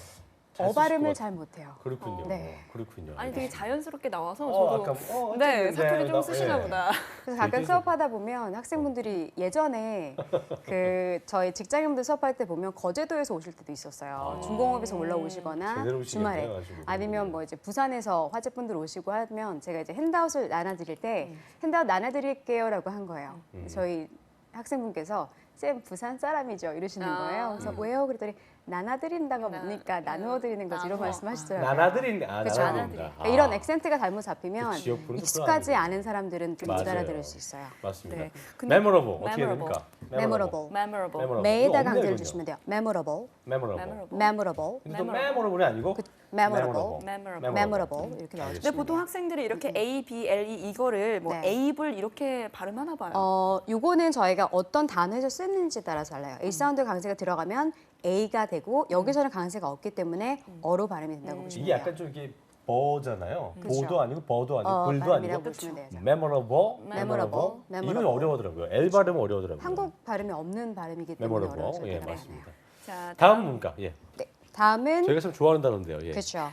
잘 쓰실 발음을 것 잘 못해요. 같아요. 그렇군요. 네. 그렇군요. 아니 되게 자연스럽게 나와서 아까 저도 네 사투리 좀 쓰시나 보다. 그래서 가끔 수업하다 보면 학생분들이 예전에 그 저희 직장인분들 수업할 때 보면 거제도에서 오실 때도 있었어요. 중공업에서 올라오시거나 제대로 오시겠네요, 주말에 아주. 아니면 뭐 이제 부산에서 화제분들 오시고 하면 제가 이제 핸드아웃을 나눠드릴 때 핸드아웃 나눠드릴게요라고 한 거예요. 저희 학생분께서 쌤 부산 사람이죠 이러시는 거예요. 그래서 왜요? 그랬더니 나눠드린다가 뭡니까? 나누어드리는 거지 이런 말씀하시더라고요. 나눠드린다. 그렇죠. 나눠드린다. 그러니까 이런 액센트가 잘못 잡히면 그 지역분은 익숙하지 그거 않은 사람들은 좀 못 맞아요. 알아들을 수 있어요. 맞습니다. 네. 근데 memorable 어떻게 memorable. 됩니까? memorable. memorable. memorable. 매에다 이거 강제를 없네요, 주시면 돼요. memorable, memorable. memorable, 근데 또 memorable이 아니고 memorable, memorable. memorable 이렇게 근데 나와주시면 보통 돼요. 학생들이 이렇게 A, B, L, E 이거를 뭐 네. A블 이렇게 발음하나 봐요. 요거는 저희가 어떤 단어에서 쓰는지에 따라서 달라요. A 사운드 강세가 들어가면 A가 되고 여기서는 강세가 없기 때문에 어로 발음이 된다고 보시면 이게 돼요. 약간 좀 이게 버잖아요. 그렇죠. 보도 아니고 버도 아니고 불도 발음이라고 아니고 보시면 돼요. memorable, memorable, 이건 memorable. 어려워더라고요. L 발음은 어려워더라고요. 한국 발음이 없는 발음이기 때문에 memorable. 어려우실 예, 때가 맞습니다. 많아요. 자, 다음 뭔가? 예. 네, 다음은 저희가 참 좋아하는 단어인데요. 예. 그렇죠.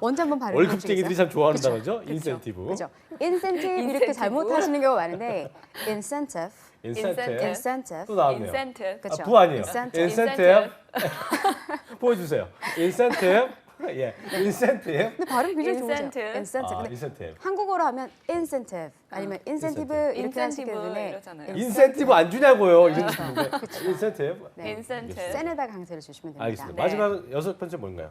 먼저 한번 발음해 월급쟁이들이 보시겠어요? 참 좋아하는 단어죠. 인센티브. 그렇죠. 인센티브 이렇게 잘못하시는 경우가 많은데 incentive, 인센티브. incentive. 또 나왔네요. incentive. 그렇죠. 아, 부 아니에요. incentive. 인센티브. 보여주세요. 인센티브. 예. 인센티브. 근데 발음 굉장히 좋으세요. incentive. incentive. 아, 근데 인센티브. 한국어로 하면 incentive 아니면 incentive 이렇게 하시기 incentive 때문에 이러잖아요. 인센티브 안 주냐고요. 이런 식인데. 인센티브. 네. incentive. 센에다 강세를 주시면 됩니다. 알겠습니다. 네. 마지막 여섯 번째 뭔가요?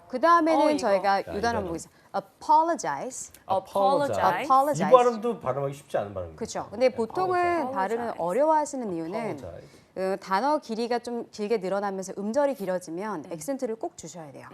그 다음에는 이거. 저희가 자, 이 단어 이거는. 한번 보겠습니다. apologize. apologize. apologize. 이 발음도 발음하기 쉽지 않은 발음입니다. 그렇죠. 근데 보통은 apologize. 발음을 어려워하시는 이유는 apologize. 단어 길이가 좀 길게 늘어나면서 음절이 길어지면 액센트를 꼭 주셔야 돼요.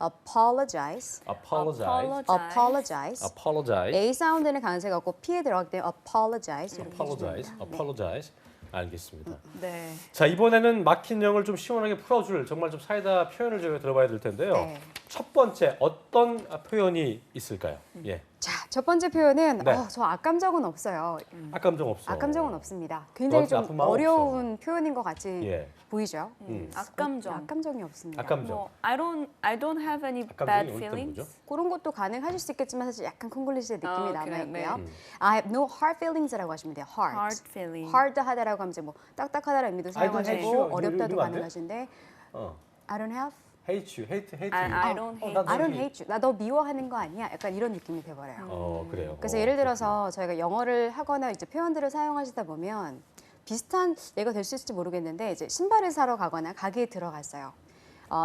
apologize, apologize. apologize. apologize. A 사운드는 강세가 없고 P에 들어가기 때문에 apologize. 이렇게 apologize. 해주시면 됩니다. apologize. 알겠습니다. 네. 자, 이번에는 막힌 영을 좀 시원하게 풀어줄 정말 좀 사이다 표현을 저희가 들어봐야 될 텐데요. 네. 첫 번째 어떤 표현이 있을까요? 예, 자, 첫 번째 표현은 네. 저 악감정은 없어요. 악감정 없어. 악감정은 없습니다. 굉장히 너한테 아픈 좀 마음 어려운 표현인 것 같이 예, 보이죠? 악감정. 악감정이 없습니다. 악감정. 뭐 I don't have any 악감정이 bad 올 때는 feelings. 뭐죠? 그런 것도 가능하실 수 있겠지만 사실 약간 콩글리시의 느낌이 그래요? 남아있고요. 네. I have no hard feelings라고 하시면 돼요. hard. Hard feeling. hard하다라고 하면 이제 뭐 딱딱하다는 의미도 I don't hate 사용하시고 you. 어렵다도 이런 거 안 돼? 가능하신데 어, I don't have, hate you, hate you. I don't hate 나 I don't 너희- hate you. 나 너 미워하는 거 아니야? 약간 이런 느낌이 돼버려요. 그래요. 그래서 예를 들어서 저희가 영어를 하거나 이제 표현들을 사용하시다 보면 비슷한 예가 될 수 있을지 모르겠는데 이제 신발을 사러 가거나 가게에 들어갔어요.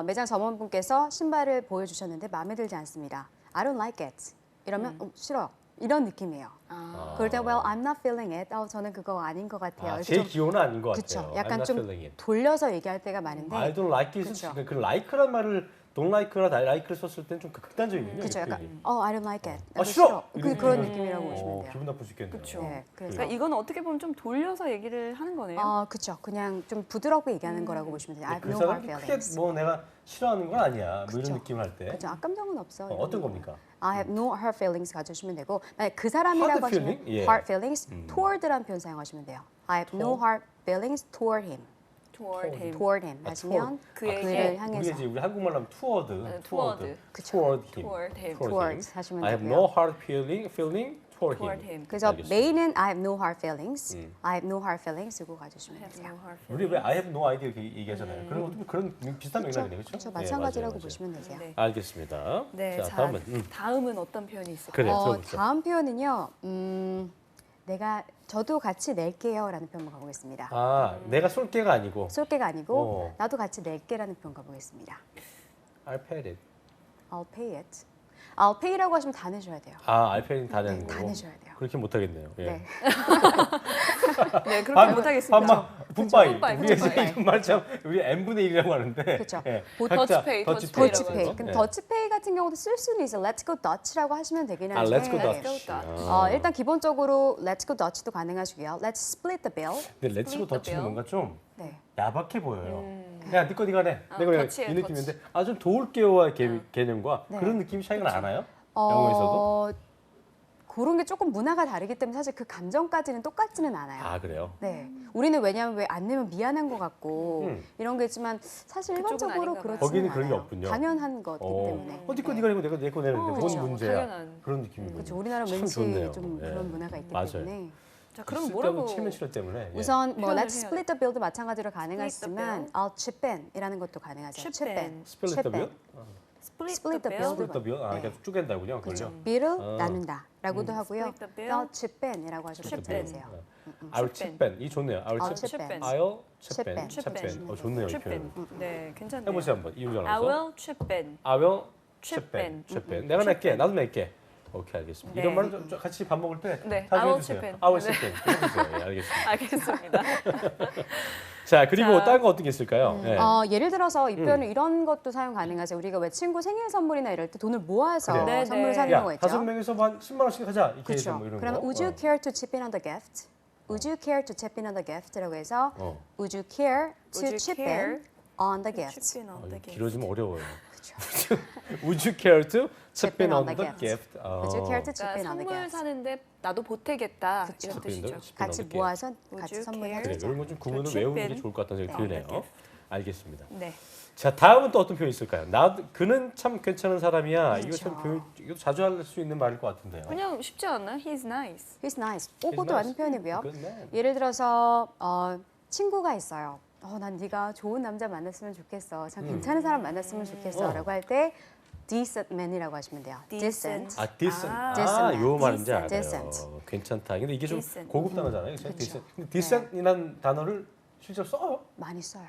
매장 점원분께서 신발을 보여주셨는데 마음에 들지 않습니다. I don't like it. 이러면 싫어. 이런 느낌이에요. 그럴 때 well, I'm not feeling it. 저는 그거 아닌 것 같아요. 그래서 제 좀- 기호는 아닌 것 그쵸. 같아요. I'm 약간 not 좀 feeling it. 돌려서 얘기할 때가 많은데 I don't like it. 그쵸. 그 like란 말을 don't like나 like를 썼을 때는 좀 극단적이군요. 그렇죠. 이 약간 표현이. I don't like it. 아, 나도 싫어! 그런 느낌이라고 보시면 돼요. 기분 나쁠 수 있겠네요. 그렇죠. 네, 그래서 그러니까 이건 어떻게 보면 좀 돌려서 얘기를 하는 거네요. 그렇죠. 그냥 좀 부드럽게 얘기하는 거라고 보시면 돼요. I have 그 no hard 사람이 크게 feelings. 뭐 내가 싫어하는 건 아니야. 뭐 그쵸. 이런 느낌 할 때. 그렇죠. 악감정은 없어. 어떤 겁니까? I have no hard feelings 가져주시면 되고 만약 그 사람이라고 Hard 하시면 feeling? 예. hard feelings toward라는 표현 사용하시면 돼요. I have no hard feelings toward him. Toward him. toward him 하시면 그에게. 그를 향해서 우리 이제 한국말로 하면 toward, toward. toward him. Toward him. towards 하시면 I have 되고요. no hard feeling toward Toward him. him. 그래서 알겠습니다. 메인은 I have no hard feelings. I have no hard feelings 쓰고 가주시면 Have 돼요. no hard 우리 feelings. 왜 I have no idea 이렇게 얘기하잖아요. 그런 비슷한 맥락이네요, 그렇죠? 그렇죠. 예, 마찬가지라고 맞아요, 맞아요. 보시면 되세요. 네. 알겠습니다. 네, 자, 다음은 다음은 어떤 표현이 있을까요? 그래 들어보죠. 다음 표현은요. 저도 같이 낼게요라는 표현 가보겠습니다. 내가 쏠게가 아니고 쏠게가 아니고 나도 같이 낼게라는 표현 가보겠습니다. I'll pay it. I'll pay it. I'll pay라고 하시면 다 내셔야 돼요. I'll pay는 다 내는 네, 다 거고. 내셔야 돼요. 그렇게 못 하겠네요. 예. 네. 네, 그렇게 못하겠습니다. 반만 분바이. 분바이, 우리 분바이. 이런 말참 우리 n분의 1이라고 하는데. 그렇죠. 각자 더치페이, 더치페이라고 더치페이. 하죠. 그럼 예. 더치페이 같은 경우도 쓸 수는 있어요. Let's go Dutch라고 하시면 되긴 한데. Let's go Dutch. 일단 기본적으로 Let's go Dutch도 가능하시고요. Let's split the bill. 근데 렛츠고 Split the 더치는 bill. 뭔가 좀 네. 야박해 보여요. 야, 니꺼 니가 내. 내가 내. 더치예요, 이 느낌인데 좀 도울게요와 개념과 네. 그런 느낌이 차이가 나나요? 영어에서도? 그런 게 조금 문화가 다르기 때문에 사실 그 감정까지는 똑같지는 않아요. 그래요? 네, 우리는 왜냐하면 왜 안 내면 미안한 것 같고 이런 게 있지만 사실 그쪽은 일반적으로 아닌가 봐요. 그렇지는 거기는 그런 게 않아요. 없군요. 당연한 거기 때문에. 니꺼 니가 내고 내가 내거 내는데 뭔 그렇죠. 문제야? 당연한. 그런 느낌이군요. 그렇죠. 우리나라 참 왠지 좋네요. 좀 예. 그런 문화가 있기 맞아요. 때문에. 자, 그럼 쓸데없는 뭐라고? 체면 치료 때문에. 예. 우선 뭐 표현을 Let's 해야 split the bill도 마찬가지로 가능하시지만 bill. I'll chip in이라는 것도 가능하죠. Chip in. Split the bill? Split the bill. Split the bill? 그러니까 쪼갠다군요. 그렇죠. 그죠? bill을 나눈다라고도 하고요. Split the bill. I'll chip in이라고 하셔도 Chip 되세요. in. I'll chip in. 이 좋네요. I'll I'll chip chip in. I'll chip Chip in. in. chip in. chip in. 좋네요, 이 Chip 표현. in. 네, 괜찮네요. 해보세요 한번. 이유정 I 아나운서. will chip in. I will Chip chip in. in. chip in. 내가 낼게. 나도 낼게. 오케이, 알겠습니다. 네. 이런 말은 좀 같이 밥 먹을 때 네, 자주 I will 해주세요. chip in. I will 네. chip in. 해주세요. 예, 알겠습니다. 알겠습니다. 자, 그리고 자. 다른 거 어떤 게 있을까요? 예. 예를 들어서 이 표현은 이런 것도 사용 가능하세요. 우리가 왜 친구 생일 선물이나 이럴 때 돈을 모아서 그래요. 네, 선물을 네. 사는 야, 경우가 있죠. 5명이서 한 10만 원씩 하자. 이렇게 해서 그렇죠. 뭐 이런 그러면 거. Would you care to chip in on the gift? Would you care to chip in on the gift라고 해서 Would you care to Would you chip care in on the gift? Chip in on the gift. 길어지면 어려워요. 그렇죠. Would you care to chip in on the gift? Would you care to chip 그러니까 in on the 선물 gift? 사는데 나도 보태겠다 이런 chip in 뜻이죠. chip in 같이 on the 모아서 Would 같이 you 선물해 care? 그래, 주자. 이런 건 좀 구문을 chip 외우는 게 in 좋을 것 같다는 생각이 on the 드네요. gift. 알겠습니다. 네. 자, 다음은 또 어떤 표현이 있을까요? 그는 참 괜찮은 사람이야. 이거 참 이거 자주 할 수 있는 말일 것 같은데요. 그냥 쉽지 않나요? He's nice. He's nice. 그것도 nice. 맞는 표현이고요. Good man. 예를 들어서 친구가 있어요. 난 네가 좋은 남자 만났으면 좋겠어. 참 괜찮은 사람 만났으면 좋겠어라고 할 때 decent man이라고 하시면 돼요. decent. decent. decent 요 man. 말인지 알아요. decent. 괜찮다. 근데 이게 좀 decent. 고급 단어잖아요. 그렇죠? decent. 근데 decent이라는 단어를 실제로 써요. 많이 써요.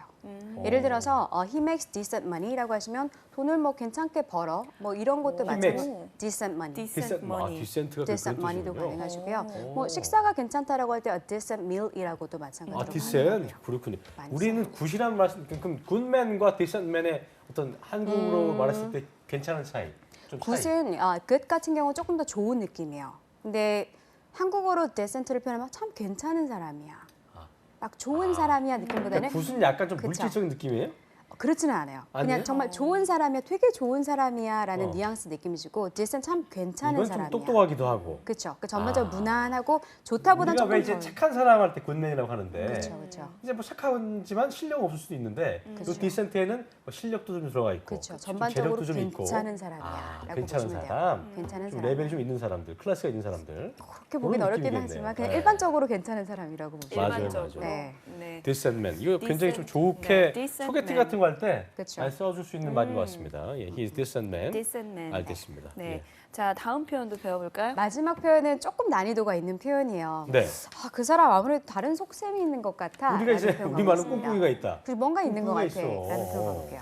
예를 들어서 he makes decent money라고 하시면 돈을 뭐 괜찮게 벌어 뭐 이런 것도 He 마찬가지고 decent money. decent money. decent가 decent 그런 money도 뜻이군요. 가능하시고요. 뭐 식사가 괜찮다라고 할 때 a decent meal이라고도 마찬가지로 decent. 가능하고요. 그렇군요. 많이 우리는 굿이란 말씀, 그럼 굿맨과 decent맨의 어떤 한국으로 말했을 때 괜찮은 차이. 좀 차이. 굿은 good 같은 경우 조금 더 좋은 느낌이에요. 근데 한국어로 decent를 표현하면 참 괜찮은 사람이야. 막 좋은 사람이야 느낌보다는 굿은 약간 좀 그쵸. 물질적인 느낌이에요? 그렇지는 않아요. 아니에요? 그냥 정말 좋은 사람이야, 되게 좋은 사람이야라는 어. 뉘앙스 느낌이시고 디센트 참 괜찮은 이건 좀 사람이야. 똑똑하기도 하고. 그렇죠. 그 전반적으로 무난하고 좋다보다는 우리가 왜 조금 이제 덜. 착한 사람 할 때 굿맨이라고 하는데 그렇죠, 그렇죠. 이제 뭐 착하지만 실력은 없을 수도 있는데 이 디센트에는 뭐 실력도 좀 들어가 있고 그렇죠. 좀 전반적으로 재력도 좀 있고. 괜찮은 사람이야라고 괜찮은 보시면 돼요. 사람, 괜찮은 좀 사람. 레벨이 좀 있는 사람들, 클래스가 있는 사람들. 그렇게 보긴 그런 어렵긴 느낌이겠네요. 하지만 그냥 네. 일반적으로 괜찮은 사람이라고 보시면 맞아요, 일반적으로. 네. 네. 디센트맨 이거 굉장히 좀 Decent, 좋게 네, decent 소개팅 man. 같은 거 할 때 그렇죠. 많이 써줄 수 있는 말인 것 같습니다. 예, he is decent man. decent man. 알겠습니다. 네. 예. 자, 다음 표현도 배워볼까요? 마지막 표현은 조금 난이도가 있는 표현이에요. 네. 아, 그 사람 아무래도 다른 속셈이 있는 것 같아. 우리가 이제 라는 표현 우리말은 가보겠습니다. 꽁꽁이가 있다. 그 뭔가 있는 것 꽁꽁이가 같아. 있어. 라는 표현 가볼게요.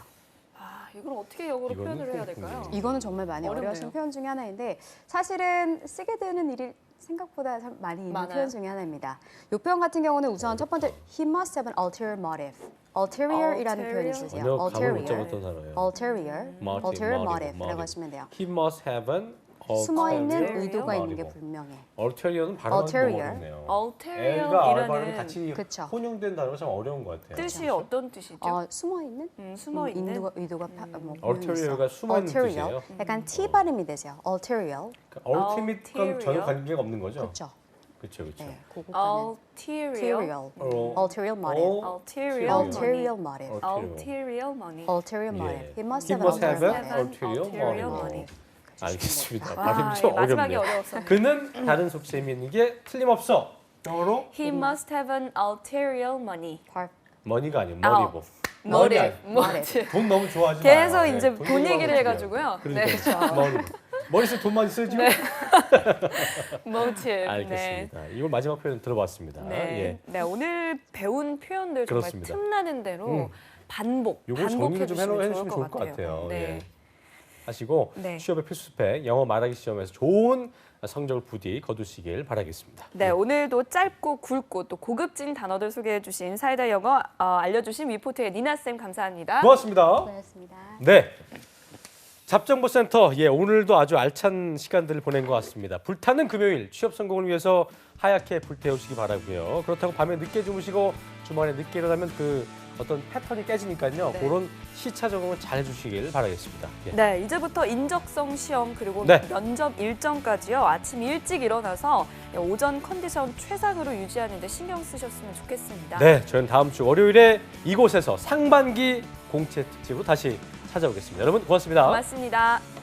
아, 이걸 어떻게 역으로 이거는 표현을 해야 꽁꽁이. 될까요? 이거는 정말 많이 어렵네요. 어려우신 표현 중에 하나인데 사실은 쓰게 되는 일이 생각보다 참 많이 있는 많아요? 표현 중에 하나입니다. 이 표현 같은 경우는 우선 첫 번째 he must have an ulterior motive. ulterior이라는 표현이 있으세요. 전혀 감을 못 ulterior. 잡았던 단어예요. ulterior. Motive, ulterior motive, motive라고 하시면 돼요. He must have an 숨어 있는 ulterior 의도가 있는 게 motive. 분명해. ulterior는 발음하기 너무 ulterior. 어렵네요. ulterior L과 R 발음이 이라는 같이 그쵸. 혼용된 단어가 참 어려운 것 같아요. 뜻이 어떤 뜻이죠? 숨어 있는? 숨어 있는. 의도가 뭐 ulterior가 숨어 있는 ulterior. 뜻이에요. 약간 T 발음이 되세요. ulterior. 그러니까 ultimate과 전혀 ulterior. 관계가 없는 거죠? 그렇죠. 그렇죠, 그렇죠. 네, 그거는 ulterior. ulterior motive. ulterior ulterior money. motive. ulterior money. ulterior 예. motive. He must He have must an have ulterior an motive. ulterior money. motive. 알겠습니다. 와, 발음이 좀 마지막이 어렵네요. 어려웠어요. 그는 다른 속셈이 있는 게 틀림없어. 영어로 He must have an ulterior money. 머니가 아니고 머리고. motive. 아니야. motive. 돈 너무 좋아하지 계속 마요. 이제 네, 돈 돈 얘기하고 얘기를 싶어요. 해가지고요. 네. 그러니까 머리. 머리 쓰 돈 많이 쓰죠? motive. 알겠습니다. 이걸 마지막 표현 들어봤습니다. 네. 예. 네, 오늘 배운 표현들 정말 그렇습니다. 틈나는 대로 반복, 요거 정리를 좀 반복해주시면 해주시면 좋을 것 같아요. 네. 예. 하시고 네. 취업의 필수 스펙 영어 말하기 시험에서 좋은 성적을 부디 거두시길 바라겠습니다. 네, 오늘도 짧고 굵고 또 고급진 단어들 소개해 주신 사이다 영어 알려주신 위포트의 니나 쌤 감사합니다. 고맙습니다. 고맙습니다. 네. 잡정보센터 오늘도 아주 알찬 시간들을 보낸 것 같습니다. 불타는 금요일 취업 성공을 위해서 하얗게 불태우시기 바라고요. 그렇다고 밤에 늦게 주무시고 주말에 늦게 일어나면 그 어떤 패턴이 깨지니까요. 네. 그런 시차 적응을 잘 해주시길 바라겠습니다. 예. 네, 이제부터 인적성 시험 그리고 네. 면접 일정까지요. 아침 일찍 일어나서 오전 컨디션 최상으로 유지하는 데 신경 쓰셨으면 좋겠습니다. 네, 저희는 다음 주 월요일에 이곳에서 상반기 공채 특집으로 다시 찾아오겠습니다. 여러분 고맙습니다. 고맙습니다.